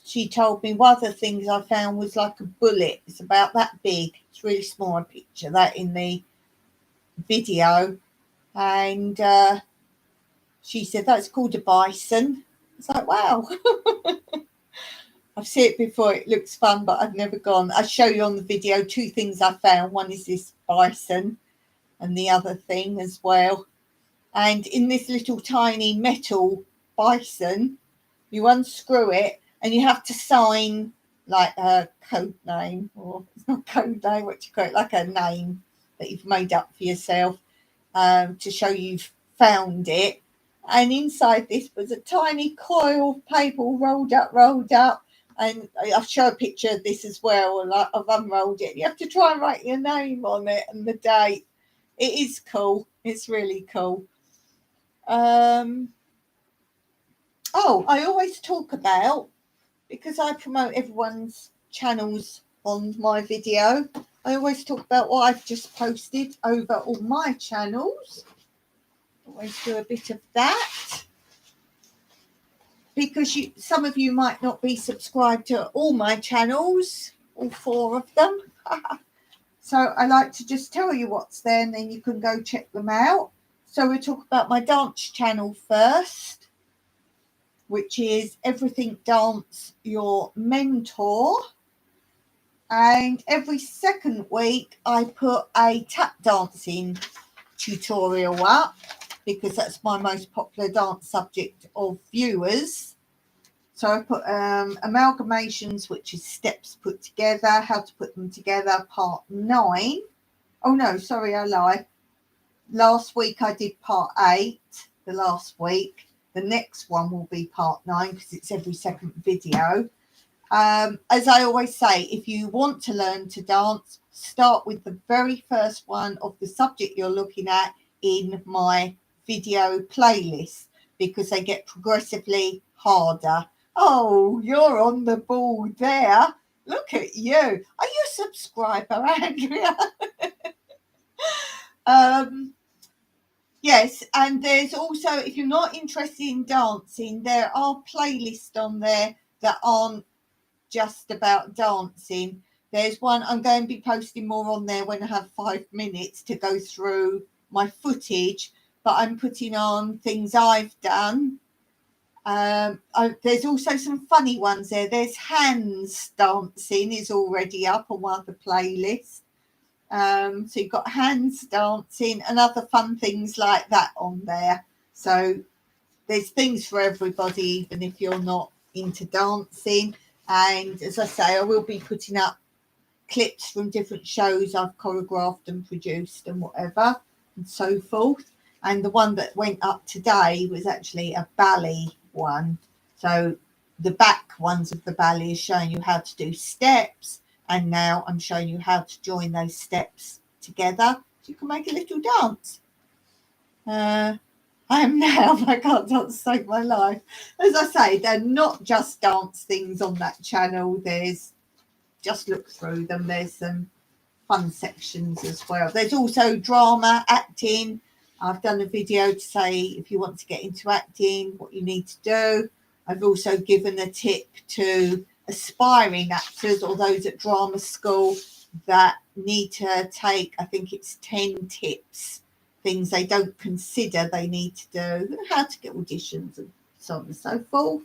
She told me one of the things I found was like a bullet. It's about that big. It's really small. I picture that in the video. And she said that's called a bison. It's like, wow. I've seen it before. It looks fun, but I've never gone. I show you on the video 2 things I found. One is this bison and the other thing as well. And in this little tiny metal bison, you unscrew it and you have to sign like a code name, or it's not code name, what do you call it, like a name that you've made up for yourself to show you've found it. And inside this was a tiny coil of paper rolled up. And I'll show a picture of this as well. Like I've unrolled it. You have to try and write your name on it and the date. It is cool. It's really cool. I always talk about, because I promote everyone's channels on my video, I always talk about what I've just posted over all my channels. Always do a bit of that. Because some of you might not be subscribed to all my channels, all 4 of them. So I like to just tell you what's there and then you can go check them out. So we'll talk about my dance channel first, which is Everything Dance Your Mentor. And every second week I put a tap dancing tutorial up because that's my most popular dance subject of viewers. So I put amalgamations, which is steps put together, how to put them together, part 9. Oh no, sorry, I lied. Last week I did part 8, the last week. The next one will be part 9 because it's every second video. As I always say, if you want to learn to dance, start with the very first one of the subject you're looking at in my video playlist because they get progressively harder. Oh, you're on the ball there. Look at you. Are you a subscriber, Andrea? Yes, and there's also, if you're not interested in dancing, there are playlists on there that aren't just about dancing. There's one I'm going to be posting more on there when I have 5 minutes to go through my footage, but I'm putting on things I've done. There's also some funny ones there. There's hands dancing is already up on one of the playlists. So you've got hands dancing and other fun things like that on there. So there's things for everybody, even if you're not into dancing. And as I say, I will be putting up clips from different shows I've choreographed and produced and whatever and so forth. And the one that went up today was actually a ballet one. So the back ones of the ballet is showing you how to do steps. And now I'm showing you how to join those steps together so you can make a little dance. I am now, I can't dance to save my life. As I say, they're not just dance things on that channel. There's, just look through them. There's some fun sections as well. There's also drama, acting. I've done a video to say if you want to get into acting, what you need to do. I've also given a tip to aspiring actors or those at drama school that need to take, I think it's 10 tips, things they don't consider they need to do, how to get auditions and so on and so forth.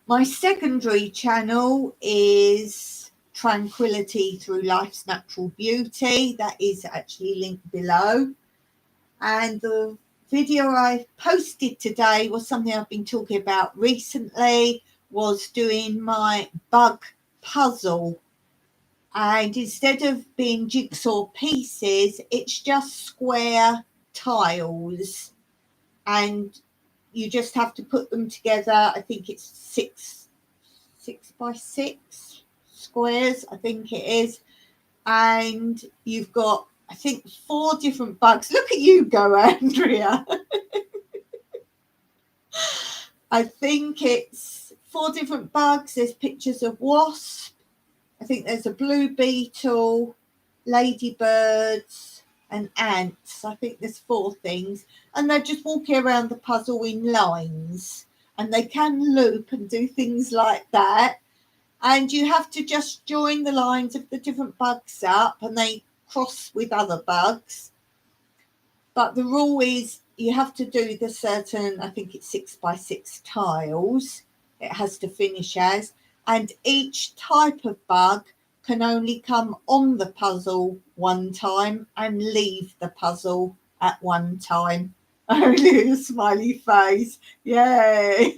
My secondary channel is Tranquility Through Life's Natural Beauty. That is actually linked below. And the video I posted today was something I've been talking about recently, was doing my bug puzzle. And instead of being jigsaw pieces, it's just square tiles. And you just have to put them together. I think it's six by six squares, I think it is. And you've got, I think, 4 different bugs. Look at you go, Andrea. I think it's 4 different bugs. There's pictures of wasp. I think there's a blue beetle, ladybirds, and ants. I think there's 4 things. And they're just walking around the puzzle in lines. And they can loop and do things like that. And you have to just join the lines of the different bugs up, and they cross with other bugs. But the rule is you have to do the certain, I think it's 6 by 6 tiles. It has to finish as. And each type of bug can only come on the puzzle one time and leave the puzzle at one time. Only a smiley face. Yay.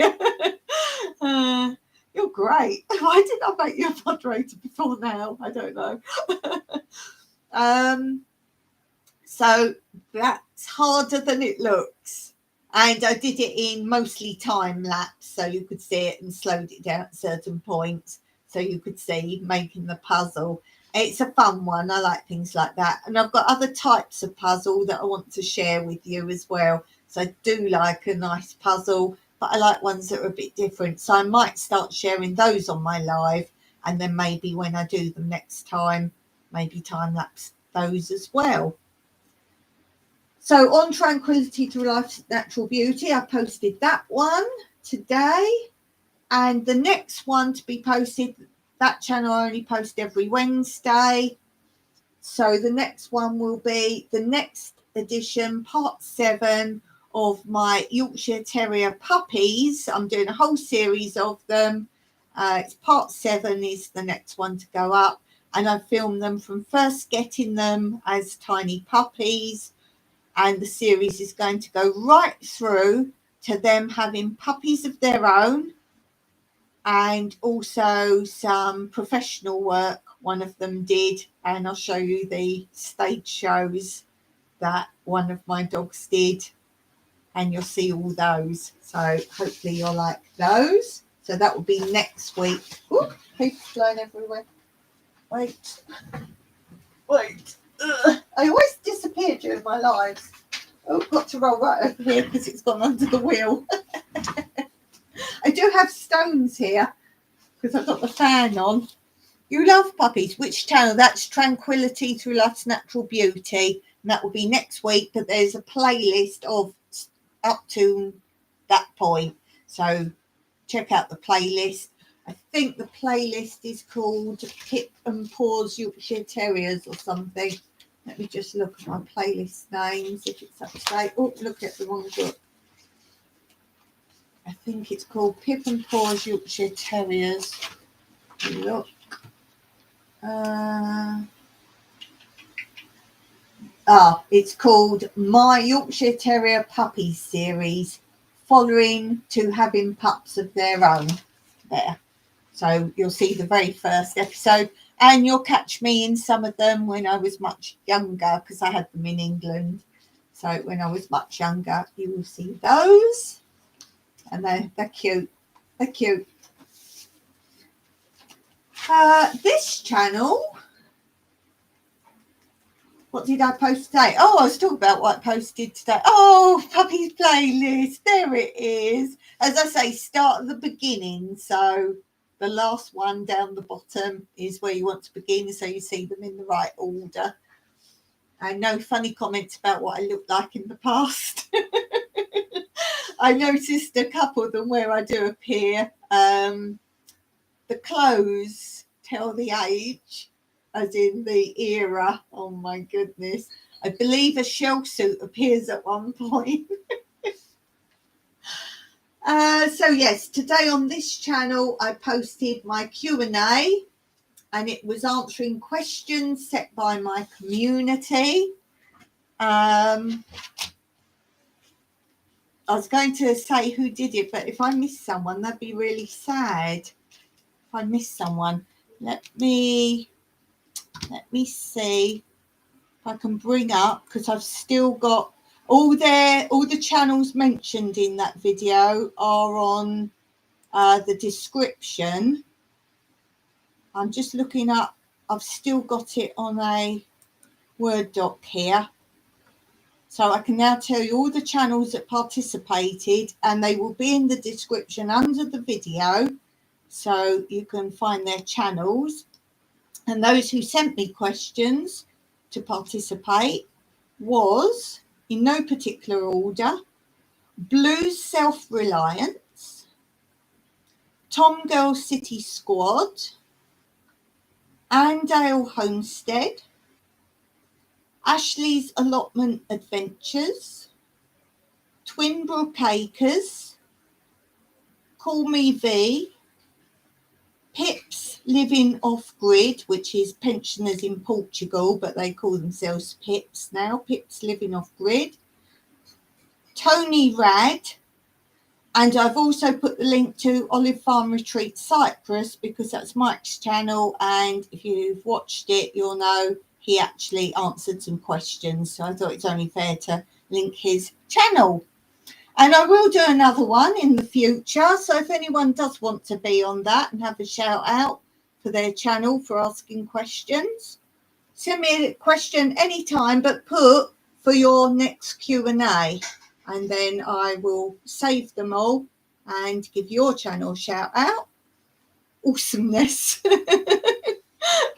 You're great. Why didn't I make you a moderator before now? I don't know. So that's harder than it looks. And I did it in mostly time lapse, so you could see it, and slowed it down at certain points so you could see making the puzzle. It's a fun one. I like things like that. And I've got other types of puzzle that I want to share with you as well. So I do like a nice puzzle, but I like ones that are a bit different. So I might start sharing those on my live, and then maybe when I do them next time, maybe time lapse those as well. So on Tranquility to Life's Natural Beauty, I posted that one today. And the next one to be posted, that channel I only post every Wednesday. So the next one will be the next edition, part 7 of my Yorkshire Terrier puppies. I'm doing a whole series of them. It's part 7 is the next one to go up. And I filmed them from first getting them as tiny puppies. And the series is going to go right through to them having puppies of their own, and also some professional work one of them did. And I'll show you the stage shows that one of my dogs did, and you'll see all those. So hopefully you'll like those. So that will be next week. Ooh, paper flying everywhere. Wait. Ugh. I always disappear during my lives. Oh, got to roll right over here because it's gone under the wheel. I do have stones here because I've got the fan on. You love puppies. Which channel? That's Tranquility Through Life's Natural Beauty. And that will be next week. But there's a playlist of up to that point. So check out the playlist. I think the playlist is called Pip and Paws Yorkshire Terriers or something. Let me just look at my playlist names if it's up to date. Oh, look at the wrong book. I think it's called Pip and Paws Yorkshire Terriers. Look. It's called My Yorkshire Terrier Puppies Series, following to having pups of their own. There. So you'll see the very first episode, and you'll catch me in some of them when I was much younger, because I had them in England. So when I was much younger, you will see those. And they're cute. They're cute. This channel, what did I post today? Oh, I was talking about what I posted today. Oh, puppies playlist. There it is. As I say, start at the beginning. So the last one down the bottom is where you want to begin, so you see them in the right order. And no funny comments about what I looked like in the past. I noticed a couple of them where I do appear. The clothes tell the age, as in the era. Oh my goodness. I believe a shell suit appears at one point. So yes, today on this channel I posted my Q&A, and it was answering questions set by my community. I was going to say who did it, but if I miss someone, that'd be really sad. If I miss someone, let me see if I can bring up, because I've still got all the channels mentioned in that video are on the description. I'm just looking up. I've still got it on a Word doc here. So I can now tell you all the channels that participated, and they will be in the description under the video, so you can find their channels. And those who sent me questions to participate was, in no particular order, Blues Self-Reliance, Tom Girl City Squad, Andale Homestead, Ashley's Allotment Adventures, Twinbrook Acres, Call Me V, Pips Living Off Grid, which is pensioners in Portugal, but they call themselves Pips now, Pips Living Off Grid, Tony Rad, and I've also put the link to Olive Farm Retreat Cyprus, because that's Mike's channel, and if you've watched it, you'll know he actually answered some questions, so I thought it's only fair to link his channel. And I will do another one in the future, so if anyone does want to be on that and have a shout out for their channel for asking questions, send me a question anytime, but put for your next Q&A, and then I will save them all and give your channel a shout out. Awesomeness.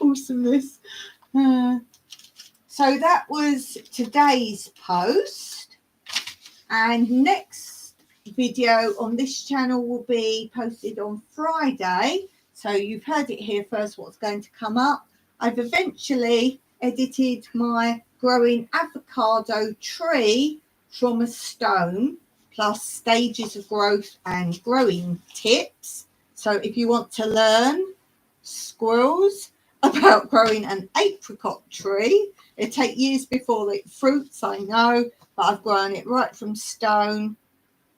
Awesomeness. So that was today's post, and next video on this channel will be posted on Friday, so you've heard it here first what's going to come up. I've eventually edited my growing avocado tree from a stone, plus stages of growth and growing tips. So if you want to learn, squirrels, about growing an apricot tree, it takes years before it fruits, I know, but I've grown it right from stone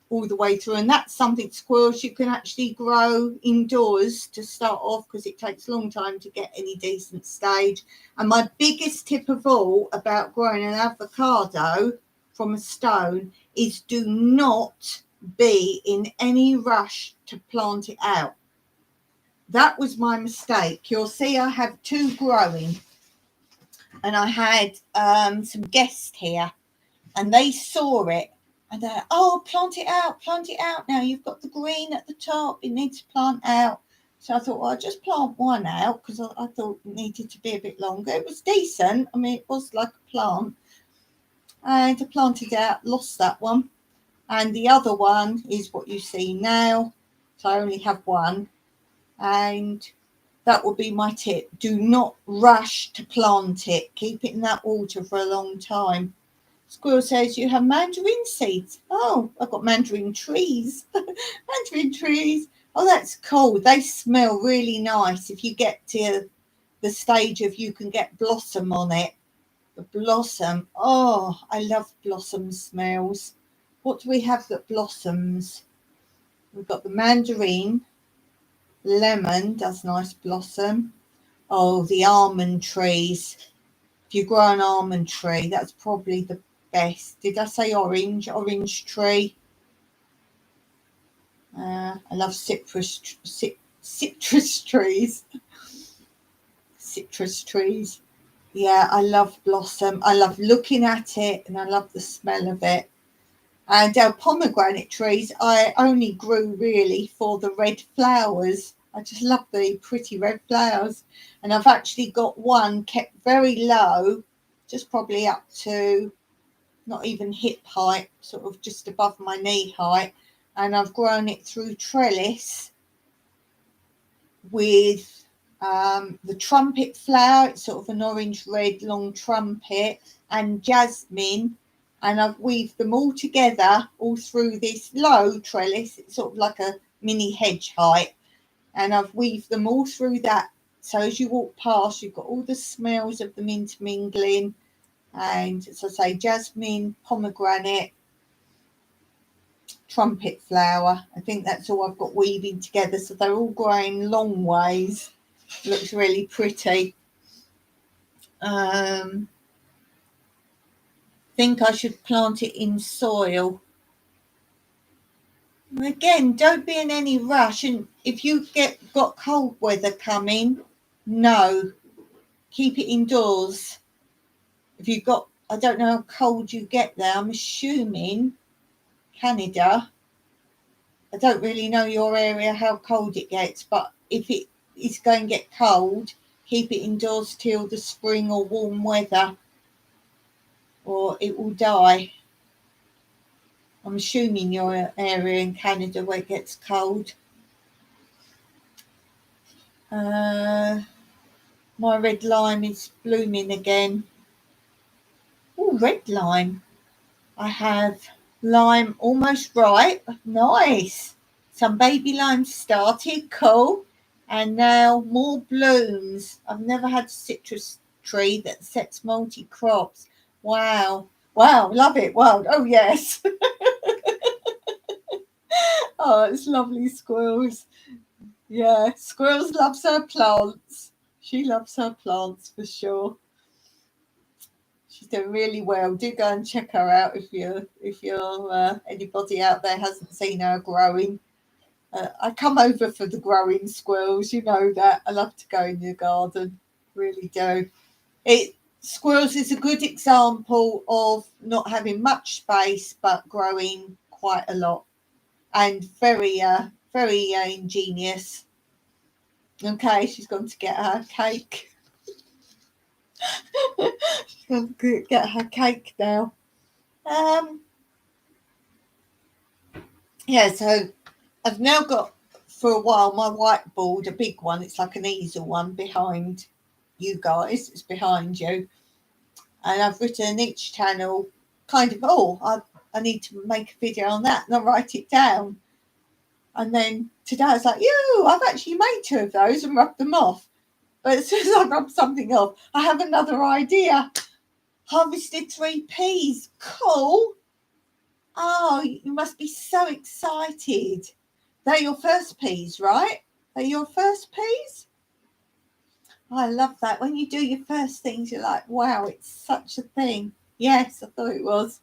all the way through, and that's something, squirrels, you can actually grow indoors to start off, because it takes a long time to get any decent stage. And my biggest tip of all about growing an avocado from a stone is do not be in any rush to plant it out. That was my mistake. You'll see I have two growing, and I had some guests here, and they saw it, and they're like, oh, plant it out now. You've got the green at the top, it needs to plant out. So I thought, well, I'll just plant one out, because I thought it needed to be a bit longer. It was decent. I mean, it was like a plant. And I planted out, lost that one. And the other one is what you see now. So I only have one. And that would be my tip. Do not rush to plant it. Keep it in that water for a long time. Squirrel says you have mandarin seeds. Oh, I've got mandarin trees. Mandarin trees. Oh, that's cool. They smell really nice. If you get to the stage of you can get blossom on it. The blossom. Oh, I love blossom smells. What do we have that blossoms? We've got the mandarin. Lemon does nice blossom. Oh, the almond trees. If you grow an almond tree, that's probably the best. Did I say orange? Orange tree. I love citrus trees. Citrus trees. Yeah, I love blossom. I love looking at it, and I love the smell of it. And our pomegranate trees, I only grew really for the red flowers. I just love the pretty red flowers. And I've actually got one kept very low, just probably up to not even hip height, sort of just above my knee height. And I've grown it through trellis with the trumpet flower. It's sort of an orange red long trumpet, and jasmine. And I've weaved them all together all through this low trellis. It's sort of like a mini hedge height. And I've weaved them all through that. So as you walk past, you've got all the smells of them intermingling. And as I say, jasmine, pomegranate, trumpet flower. I think that's all I've got weaving together, so they're all growing long ways. Looks really pretty. Think I should plant it in soil. Again, don't be in any rush, and if you got cold weather coming, no, keep it indoors. If you got, I don't know how cold you get there. I'm assuming Canada. I don't really know your area how cold it gets, but if it is going to get cold, keep it indoors till the spring or warm weather, or it will die. I'm assuming your area in Canada where it gets cold. My red lime is blooming again. Oh, red lime. I have lime almost ripe. Nice. Some baby lime started. Cool. And now more blooms. I've never had a citrus tree that sets multi-crops. Wow. Wow. Love it. Wow. Oh, yes. Oh, it's lovely, Squirrels. Yeah, Squirrels loves her plants. She loves her plants for sure. She's doing really well. Do go and check her out if you're anybody out there hasn't seen her growing. I come over for the growing, Squirrels. You know that. I love to go in the garden. Really do. Squirrels is a good example of not having much space but growing quite a lot, and very ingenious. Okay, she's gone to get her cake. She's going to get her cake now. Yeah, so I've now got for a while my whiteboard, a big one. It's like an easel one behind you guys. It's behind you, and I've written each channel kind of. I need to make a video on that, and I write it down. And then today I was like, I've actually made 2 of those and rubbed them off. But as soon as I rub something off, I have another idea. Harvested 3 peas. Cool. Oh, you must be so excited. They're your first peas, right? They're your first peas? Oh, I love that. When you do your first things, you're like, wow, it's such a thing. Yes, I thought it was.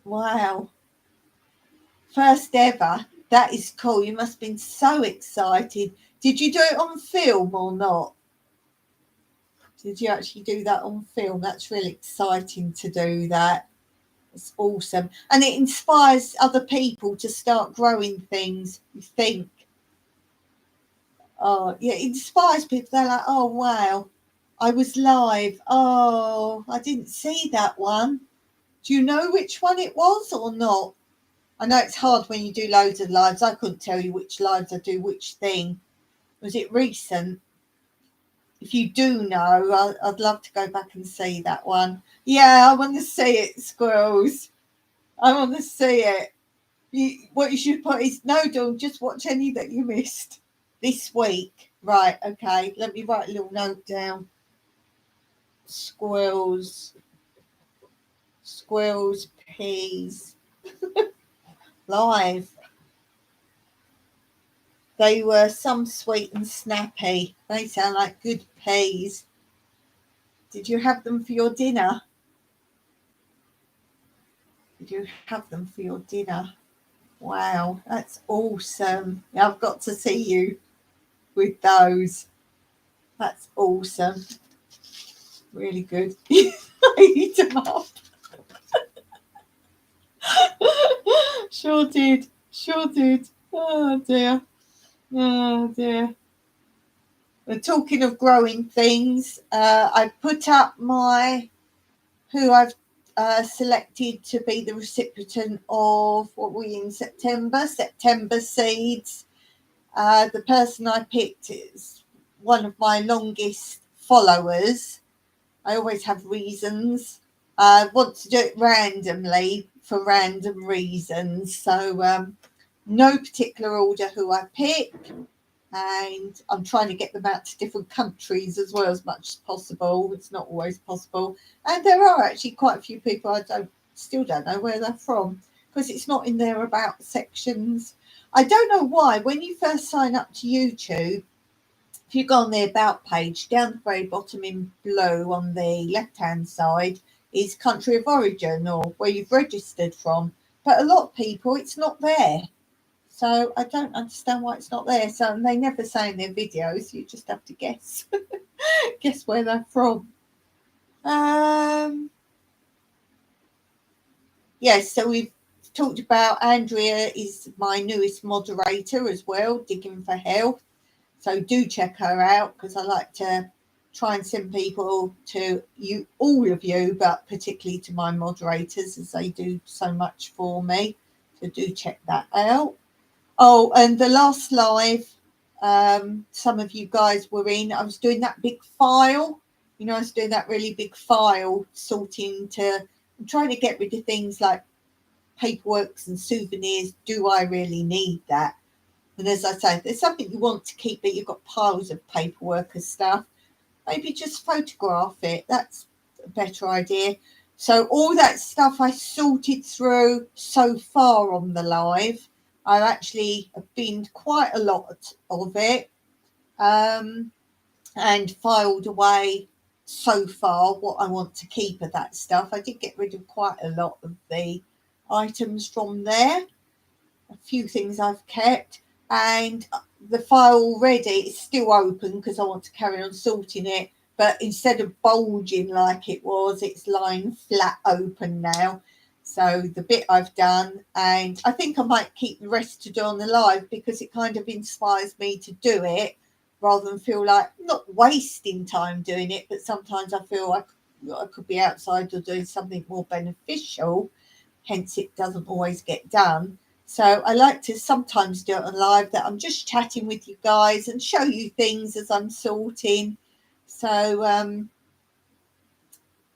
Wow. First ever. That is cool. You must have been so excited. Did you do it on film or not? Did you actually do that on film? That's really exciting to do that. It's awesome. And it inspires other people to start growing things, you think. Oh, yeah, it inspires people. They're like, oh, wow, I was live. Oh, I didn't see that one. Do you know which one it was or not? I know it's hard when you do loads of lives. I couldn't tell you which lives I do, which thing. Was it recent? If you do know, I'd love to go back and see that one. Yeah, I want to see it, Squirrels. I want to see it. What you should put is, no, don't just watch any that you missed this week. Right, okay. Let me write a little note down. Squirrels, peas, live. They were some sweet and snappy. They sound like good peas. Did you have them for your dinner? Did you have them for your dinner? Wow, that's awesome. I've got to see you with those. That's awesome. Really good. I eat them up. Sure did. Oh dear. We're talking of growing things. I put up who I've selected to be the recipient of what we in September seeds. The person I picked is one of my longest followers. I always have reasons. I want to do it randomly for random reasons. So no particular order who I pick. And I'm trying to get them out to different countries as well as much as possible. It's not always possible. And there are actually quite a few people I still don't know where they're from. because it's not in their about sections. I don't know why. When you first sign up to YouTube, if you go on the about page, down the very bottom in blue on the left hand side is country of origin or where you've registered from. But a lot of people, it's not there. So I don't understand why it's not there. So they never say in their videos. You just have to guess, guess where they're from. Yes, so we've talked about Andrea is my newest moderator as well, Digging for Health. So do check her out because I like to try and send people to you, all of you, but particularly to my moderators as they do so much for me. So do check that out. Oh, and the last live, some of you guys were in. I was doing that big file. You know, I was doing that really big file, I'm trying to get rid of things like paperworks and souvenirs. Do I really need that? And as I say, if there's something you want to keep, but you've got piles of paperwork and stuff, maybe just photograph it. That's a better idea. So all that stuff I sorted through so far on the live. I actually have binned quite a lot of it and filed away so far what I want to keep of that stuff. I did get rid of quite a lot of the items from there. A few things I've kept, and the file already is still open because I want to carry on sorting it, but instead of bulging like it was, it's lying flat open now. So the bit I've done, and I think I might keep the rest to do on the live because it kind of inspires me to do it rather than feel like not wasting time doing it, but sometimes I feel like I could be outside or doing something more beneficial, hence it doesn't always get done. So I like to sometimes do it on live that I'm just chatting with you guys and show you things as I'm sorting. So I'm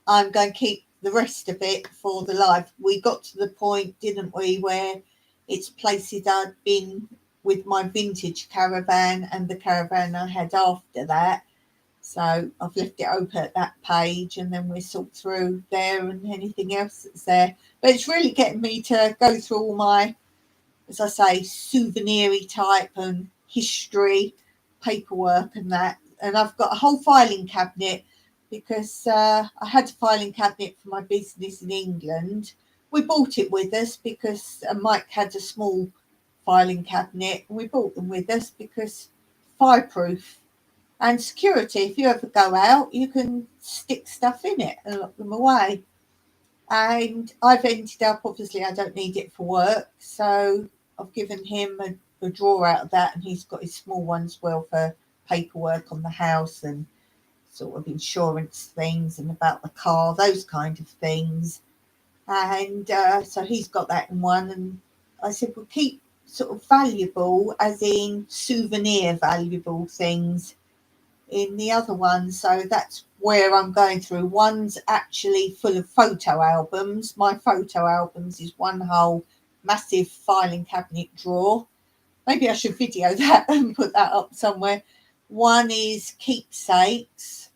going to keep the rest of it for the live. We got to the point, didn't we, where it's places I'd been with my vintage caravan and the caravan I had after that. So I've left it open at that page and then we sort through there and anything else that's there. But it's really getting me to go through all my, as I say, souvenir-y type and history, paperwork and that. And I've got a whole filing cabinet because I had a filing cabinet for my business in England. We bought it with us because Mike had a small filing cabinet. And we bought them with us because fireproof and security. If you ever go out, you can stick stuff in it and lock them away. And I've ended up, obviously, I don't need it for work. So I've given him a drawer out of that, and he's got his small one as well for paperwork on the house and sort of insurance things and about the car, those kind of things. And so he's got that in one. And I said, we'll keep sort of valuable, as in souvenir valuable things in the other one. So that's where I'm going through. One's actually full of photo albums. My photo albums is one whole massive filing cabinet drawer. Maybe I should video that and put that up somewhere. One is keepsakes.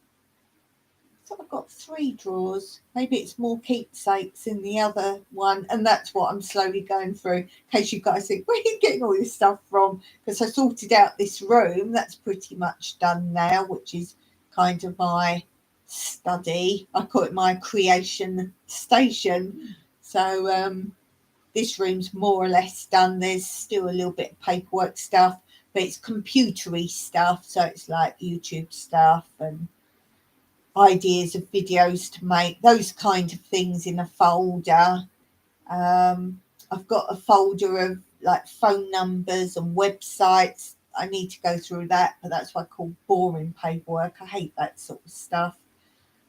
So I've got 3 drawers. Maybe it's more keepsakes in the other one. And that's what I'm slowly going through. In case you guys think, where are you getting all this stuff from? Because I sorted out this room. That's pretty much done now, which is kind of my study. I call it my creation station. So this room's more or less done. There's still a little bit of paperwork stuff, but it's computery stuff. So it's like YouTube stuff and ideas of videos to make, those kind of things in a folder. I've got a folder of like phone numbers and websites. I need to go through that, but that's what I call boring paperwork. I hate that sort of stuff.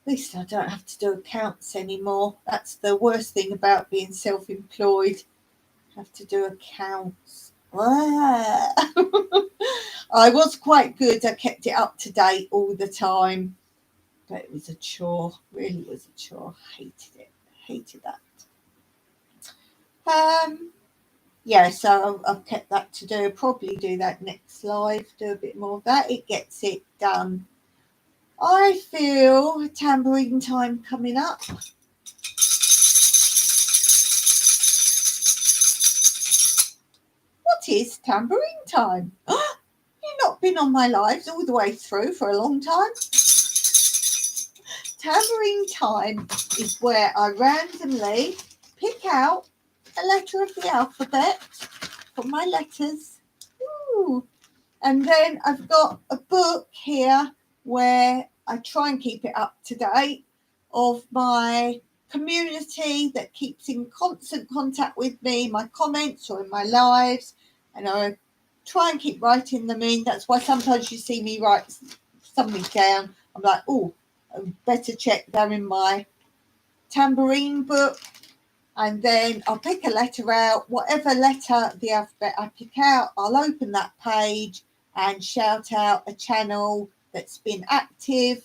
At least I don't have to do accounts anymore. That's the worst thing about being self-employed. Have to do accounts. I was quite good. I kept it up to date all the time. But it was a chore, really was a chore. Hated that. Yeah, so I've kept that to do. Probably do that next live, do a bit more of that. It gets it done. I feel tambourine time coming up. What is tambourine time? You've not been on my lives all the way through for a long time. Tambourine time is where I randomly pick out a letter of the alphabet from my letters. Ooh. And then I've got a book here where I try and keep it up to date of my community that keeps in constant contact with me, my comments or in my lives, and I try and keep writing them in. That's why sometimes you see me write something down. I'm like, oh, I better check they're in my tambourine book. And then I'll pick a letter out, whatever letter the alphabet I pick out, I'll open that page and shout out a channel that's been active,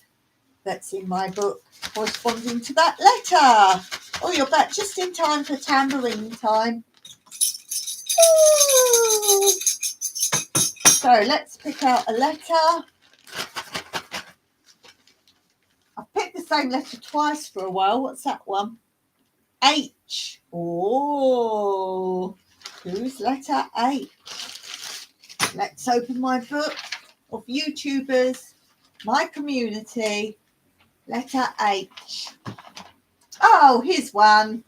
that's in my book, corresponding to that letter. Oh, you're back just in time for tambourine time. Ooh. So let's pick out a letter. I've picked the same letter twice for a while. What's that one? H. Oh, who's letter H? Let's open my book of YouTubers, my community, letter H. Oh, here's one.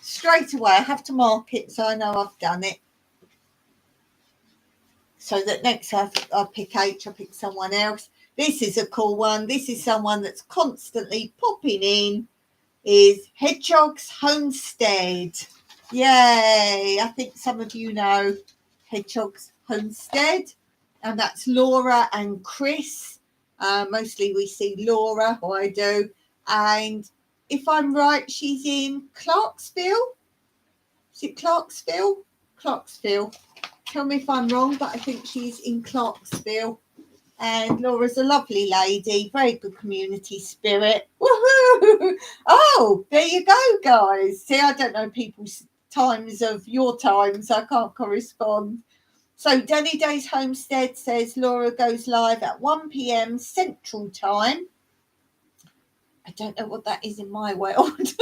Straight away, I have to mark it so I know I've done it. So that next time I pick H, I pick someone else. This is a cool one. This is someone that's constantly popping in. Is Hedgehog's Homestead. Yay! I think some of you know Hedgehog's Homestead, and that's Laura and Chris. Mostly we see Laura, or I do, and if I'm right, she's in Clarksville. Is it Clarksville? Clarksville. Tell me if I'm wrong, but I think she's in Clarksville. And Laura's a lovely lady, very good community spirit. Woohoo! Oh, there you go, guys. See, I don't know people's times of your times. I can't correspond. So Danny Day's Homestead says Laura goes live at 1 p.m. Central Time. I don't know what that is in my world.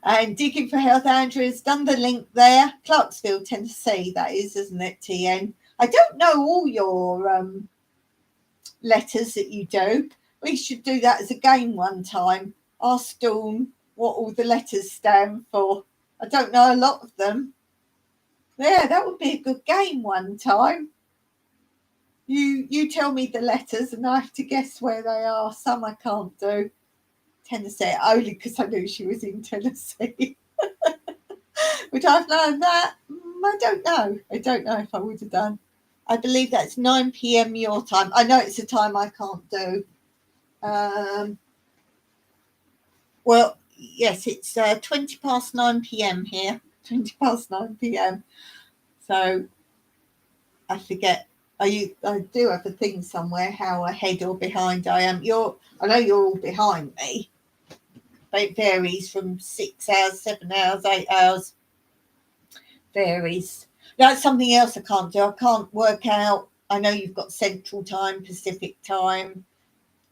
And Digging for Health, Andrew's done the link there. Clarksville, Tennessee, that is, isn't it, TN? I don't know all your letters that you do. We should do that as a game one time. Ask Dawn what all the letters stand for. I don't know a lot of them. Yeah, that would be a good game one time. You tell me the letters and I have to guess where they are. Some I can't do. Tennessee, only because I knew she was in Tennessee. Would I have known that? I don't know. I don't know if I would have done. I believe that's 9 p.m. your time. I know it's a time I can't do. Well, yes, it's 20 past 9 p.m. here. 20 past 9 p.m. So I forget. I do have a thing somewhere how ahead or behind I am. I know you're all behind me. But it varies from 6 hours, 7 hours, 8 hours. Varies. That's something else I can't do. I can't work out. I know you've got Central Time, Pacific Time,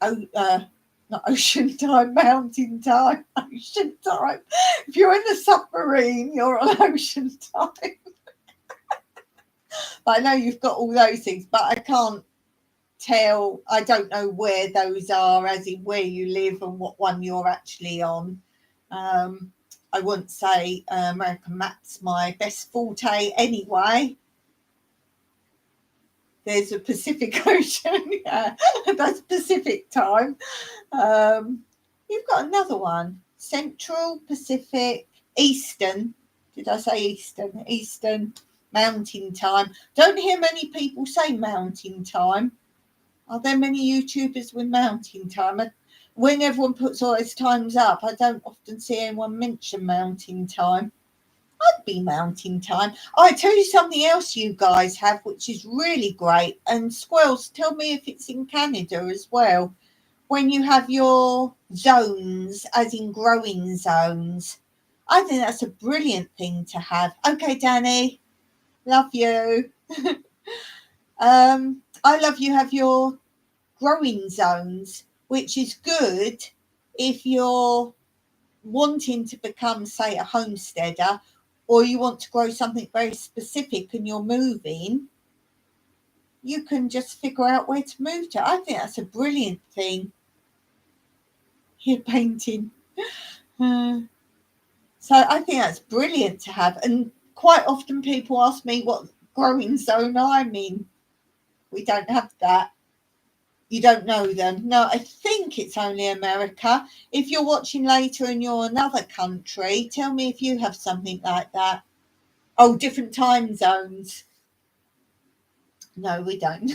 not ocean time, mountain time, ocean time. If you're in the submarine, you're on ocean time. But I know you've got all those things, but I can't tell. I don't know where those are, as in where you live and what one you're actually on. I wouldn't say American Map's my best forte anyway. There's a Pacific Ocean, yeah, that's Pacific time. You've got another one, Central, Pacific, Eastern. Did I say Eastern? Eastern, Mountain Time. Don't hear many people say Mountain Time. Are there many YouTubers with Mountain Time? When everyone puts all those times up, I don't often see anyone mention Mountain Time. I'd be Mountain Time. I tell you something else you guys have, which is really great. And Squirrels, tell me if it's in Canada as well. When you have your zones, as in growing zones, I think that's a brilliant thing to have. Okay, Danny, love you. I love you have your growing zones, which is good if you're wanting to become, say, a homesteader, or you want to grow something very specific and you're moving, you can just figure out where to move to. I think that's a brilliant thing. You're painting. So I think that's brilliant to have. And quite often people ask me what growing zone I'm in. We don't have that. You don't know them. No, I think it's only America. If you're watching later and you're another country, tell me if you have something like that. Oh, different time zones. No, we don't.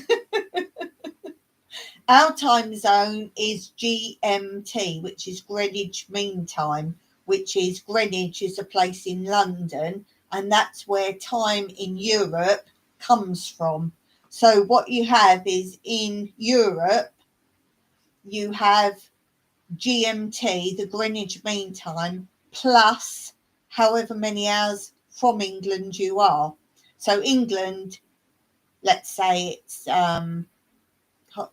Our time zone is GMT, which is Greenwich Mean Time, which is Greenwich is a place in London, and that's where time in Europe comes from. So what you have is in Europe, you have GMT, the Greenwich Mean Time, plus however many hours from England you are. So England, let's say it's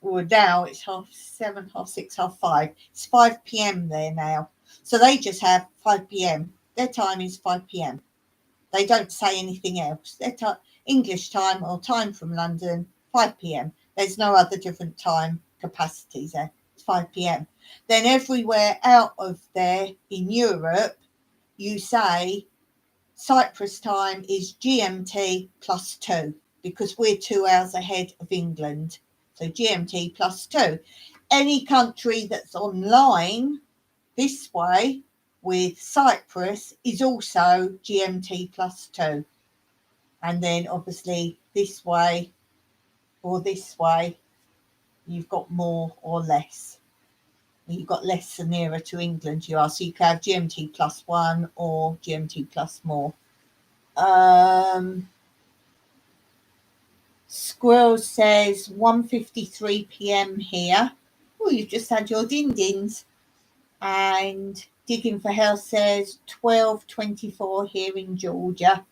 well, now it's 7:30, 6:30, 5:30. It's 5 p.m. there now. So they just have 5 p.m. Their time is 5 p.m. They don't say anything else. Their English time or time from London, 5 p.m. There's no other different time capacities there. It's 5 p.m. Then everywhere out of there in Europe, you say Cyprus time is GMT plus 2 because we're 2 hours ahead of England. So GMT plus 2. Any country that's online this way with Cyprus is also GMT plus 2. And then obviously this way or this way, you've got more or less. You've got less the nearer to England you are. So you can have GMT plus 1 or GMT plus more. Squirrel says 1:53 p.m. here. Oh, you've just had your din-dins. And Digging for Health says 12:24 here in Georgia.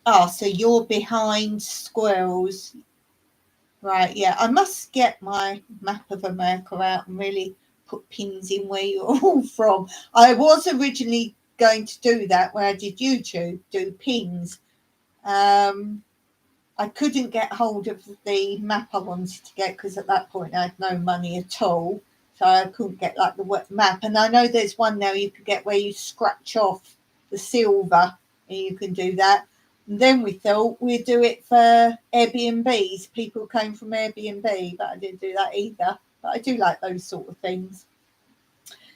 Oh, so you're behind Squirrels. Right, yeah. I must get my map of America out and really put pins in where you're all from. I was originally going to do that where I did YouTube, do pins. I couldn't get hold of the map I wanted to get because at that point I had no money at all. So I couldn't get like the map. And I know there's one now you could get where you scratch off the silver and you can do that. And then we thought we'd do it for Airbnbs. People came from Airbnb, but I didn't do that either. But I do like those sort of things.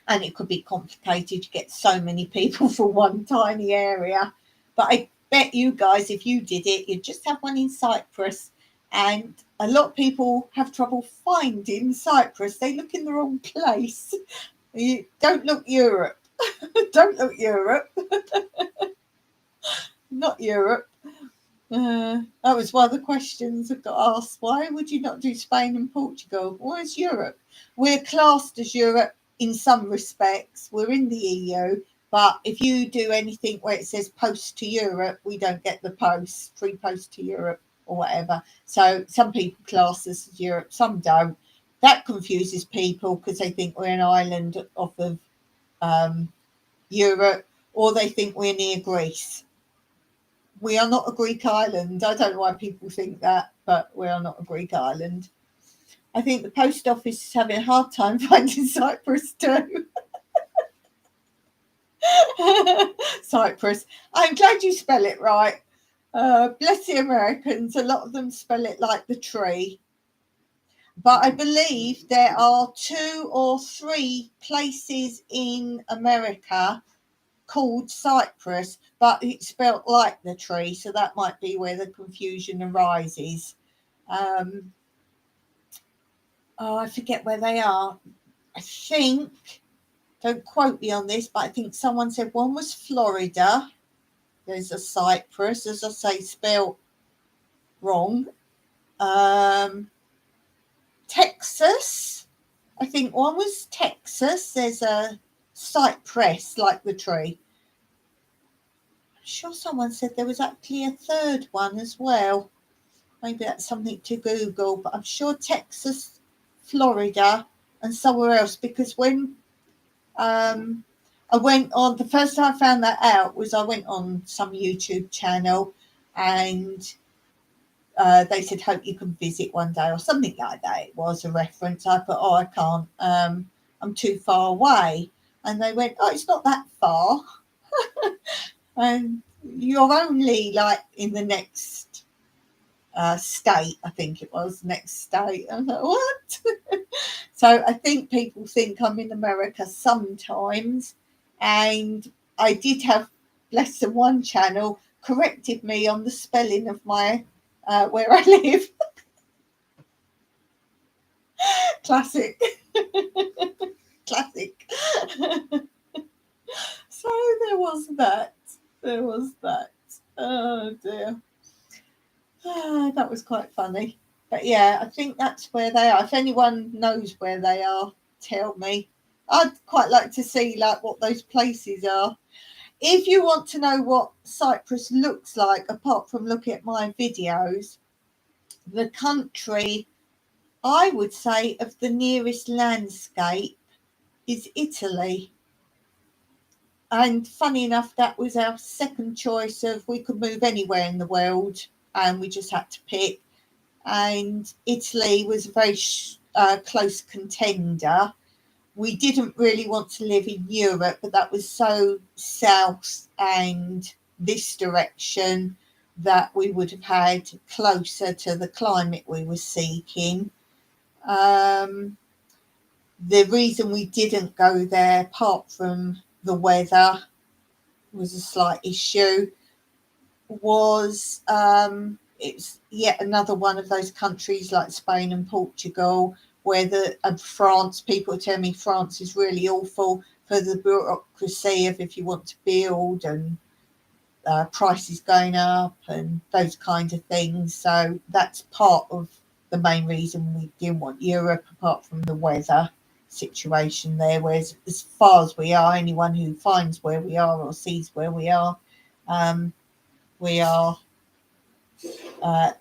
And it could be complicated to get so many people for one tiny area. But I bet you guys, if you did it, you'd just have one in Cyprus. And a lot of people have trouble finding Cyprus. They look in the wrong place. You don't look Europe. Don't look Europe. Not Europe. That was one of the questions that got asked. Why would you not do Spain and Portugal? Where's Europe? We're classed as Europe in some respects. We're in the EU. But if you do anything where it says post to Europe, we don't get the post, free post to Europe or whatever. So some people class us as Europe, some don't. That confuses people because they think we're an island off of Europe, or they think we're near Greece. We are not a Greek island. I don't know why people think that, but we are not a Greek island. I think the post office is having a hard time finding Cyprus too. Cyprus. I'm glad you spell it right. Bless the Americans. A lot of them spell it like the tree. But I believe there are 2 or 3 places in America called Cyprus, but it's spelled like the tree, so that might be where the confusion arises. I forget where they are. I think, don't quote me on this, but I think someone said one was Florida. There's a Cyprus, as I say, spelled wrong. Texas. I think one was Texas. There's a cypress like the tree. I'm sure someone said there was actually a third one as well. Maybe that's something to Google, but I'm sure Texas, Florida, and somewhere else, because when I went on, the first time I found that out was I went on some YouTube channel, and they said, hope you can visit one day, or something like that. It was a reference. I put, oh, I can't, I'm too far away. And they went, oh, it's not that far. And you're only like in the next state, I think it was, next state. I was like, what? So I think people think I'm in America sometimes. And I did have less than one channel corrected me on the spelling of my where I live. Classic. Classic. So there was that. There was that. Oh dear. That was quite funny. But yeah, I think that's where they are. If anyone knows where they are, tell me. I'd quite like to see like what those places are. If you want to know what Cyprus looks like, apart from looking at my videos, the country, I would say, of the nearest landscape is Italy. And funny enough, that was our second choice of we could move anywhere in the world, and we just had to pick. And Italy was a very close contender. We didn't really want to live in Europe, but that was so south and this direction that we would have had closer to the climate we were seeking. The reason we didn't go there, apart from the weather was a slight issue, was it's yet another one of those countries like Spain and Portugal where France, people tell me France is really awful for the bureaucracy of if you want to build, and prices going up and those kind of things. So that's part of the main reason we didn't want Europe, apart from the weather situation there. Whereas as far as we are, anyone who finds where we are or sees where we are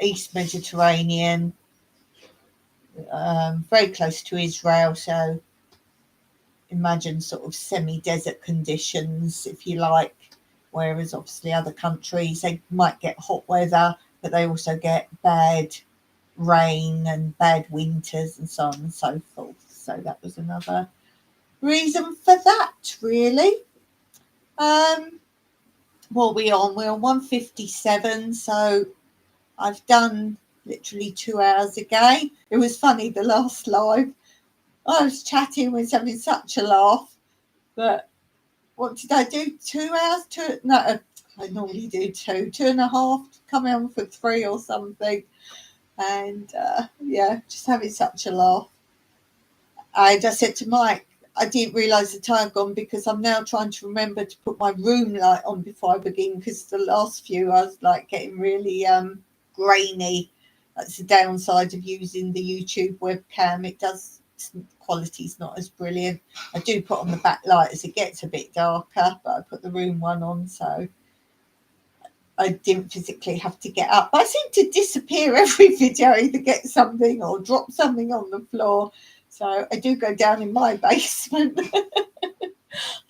East Mediterranean, very close to Israel. So imagine sort of semi-desert conditions, if you like. Whereas obviously other countries, they might get hot weather, but they also get bad rain and bad winters and so on and so forth. So that was another reason for that, really. What are we on? We're on 157, so I've done literally 2 hours again. It was funny, the last live, I was chatting with having such a laugh, but what did I do? 2 hours? No, I normally do 2.5, coming on for 3 or something. And yeah, just having such a laugh. I just said to Mike, I didn't realise the time had gone because I'm now trying to remember to put my room light on before I begin, because the last few I was like getting really grainy. That's the downside of using the YouTube webcam. Quality's not as brilliant. I do put on the backlight as it gets a bit darker, but I put the room one on so I didn't physically have to get up. But I seem to disappear every video, either get something or drop something on the floor. So I do go down in my basement.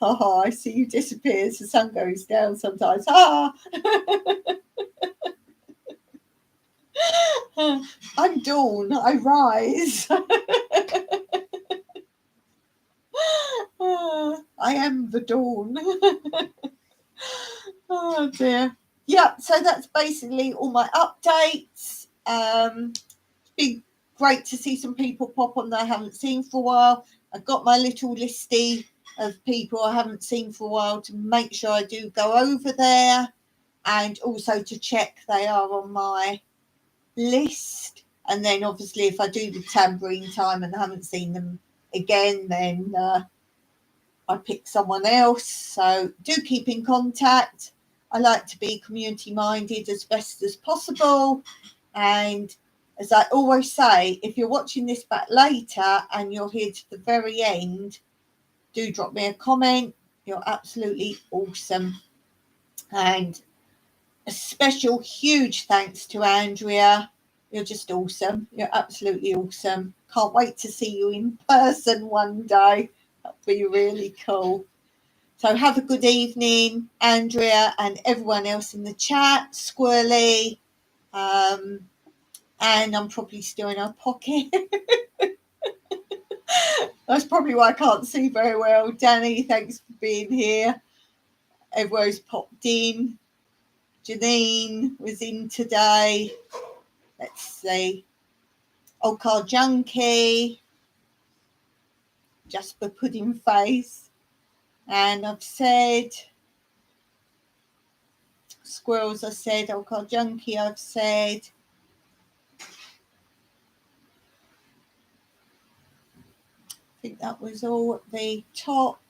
I see you disappear as the sun goes down sometimes. I'm dawn, I rise. I am the dawn. Oh dear. Yeah, so that's basically all my updates. It's been great to see some people pop on that I haven't seen for a while. I've got my little listy of people I haven't seen for a while to make sure I do go over there, and also to check they are on my list. And then obviously if I do the tambourine time and I haven't seen them again, then I pick someone else. So do keep in contact. I like to be community minded as best as possible. And as I always say, if you're watching this back later and you're here to the very end, do drop me a comment. You're absolutely awesome. And a special huge thanks to Andrea. You're just awesome. You're absolutely awesome. Can't wait to see you in person one day. That'll be really cool. So have a good evening, Andrea, and everyone else in the chat. Squirrely, and I'm probably still in her pocket. That's probably why I can't see very well. Danny, thanks for being here. Everyone's popped in. Janine was in today. Let's see. Old Car Junkie. Jasper Pudding Face. And I've said Squirrels, I said. Old Car Junkie, I've said. I think that was all at the top.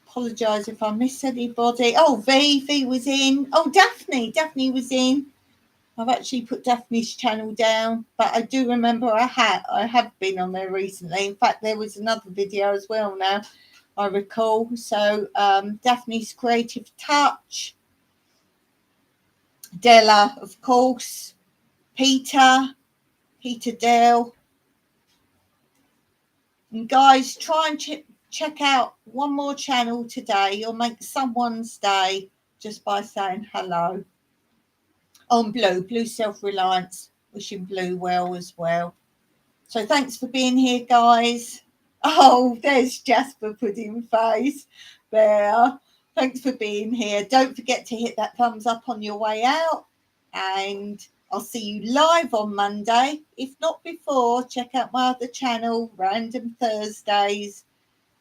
Apologise if I miss anybody. Oh, V was in. Oh, Daphne was in. I've actually put Daphne's channel down, but I do remember I have been on there recently. In fact, there was another video as well now, I recall. So Daphne's Creative Touch, Della, of course, Peter Dell. And guys, try and check out one more channel today. You'll make someone's day just by saying hello. On Blue Self-Reliance, wishing Blue well as well. So thanks for being here, guys. Oh, there's Jasper Pudding Face there. Thanks for being here. Don't forget to hit that thumbs up on your way out. And I'll see you live on Monday. If not before, check out my other channel, Random Thursdays.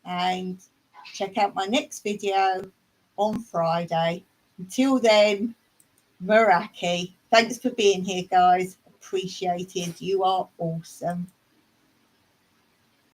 And check out my next video on Friday. Until then, Meraki. Thanks for being here, guys. Appreciated. You are awesome.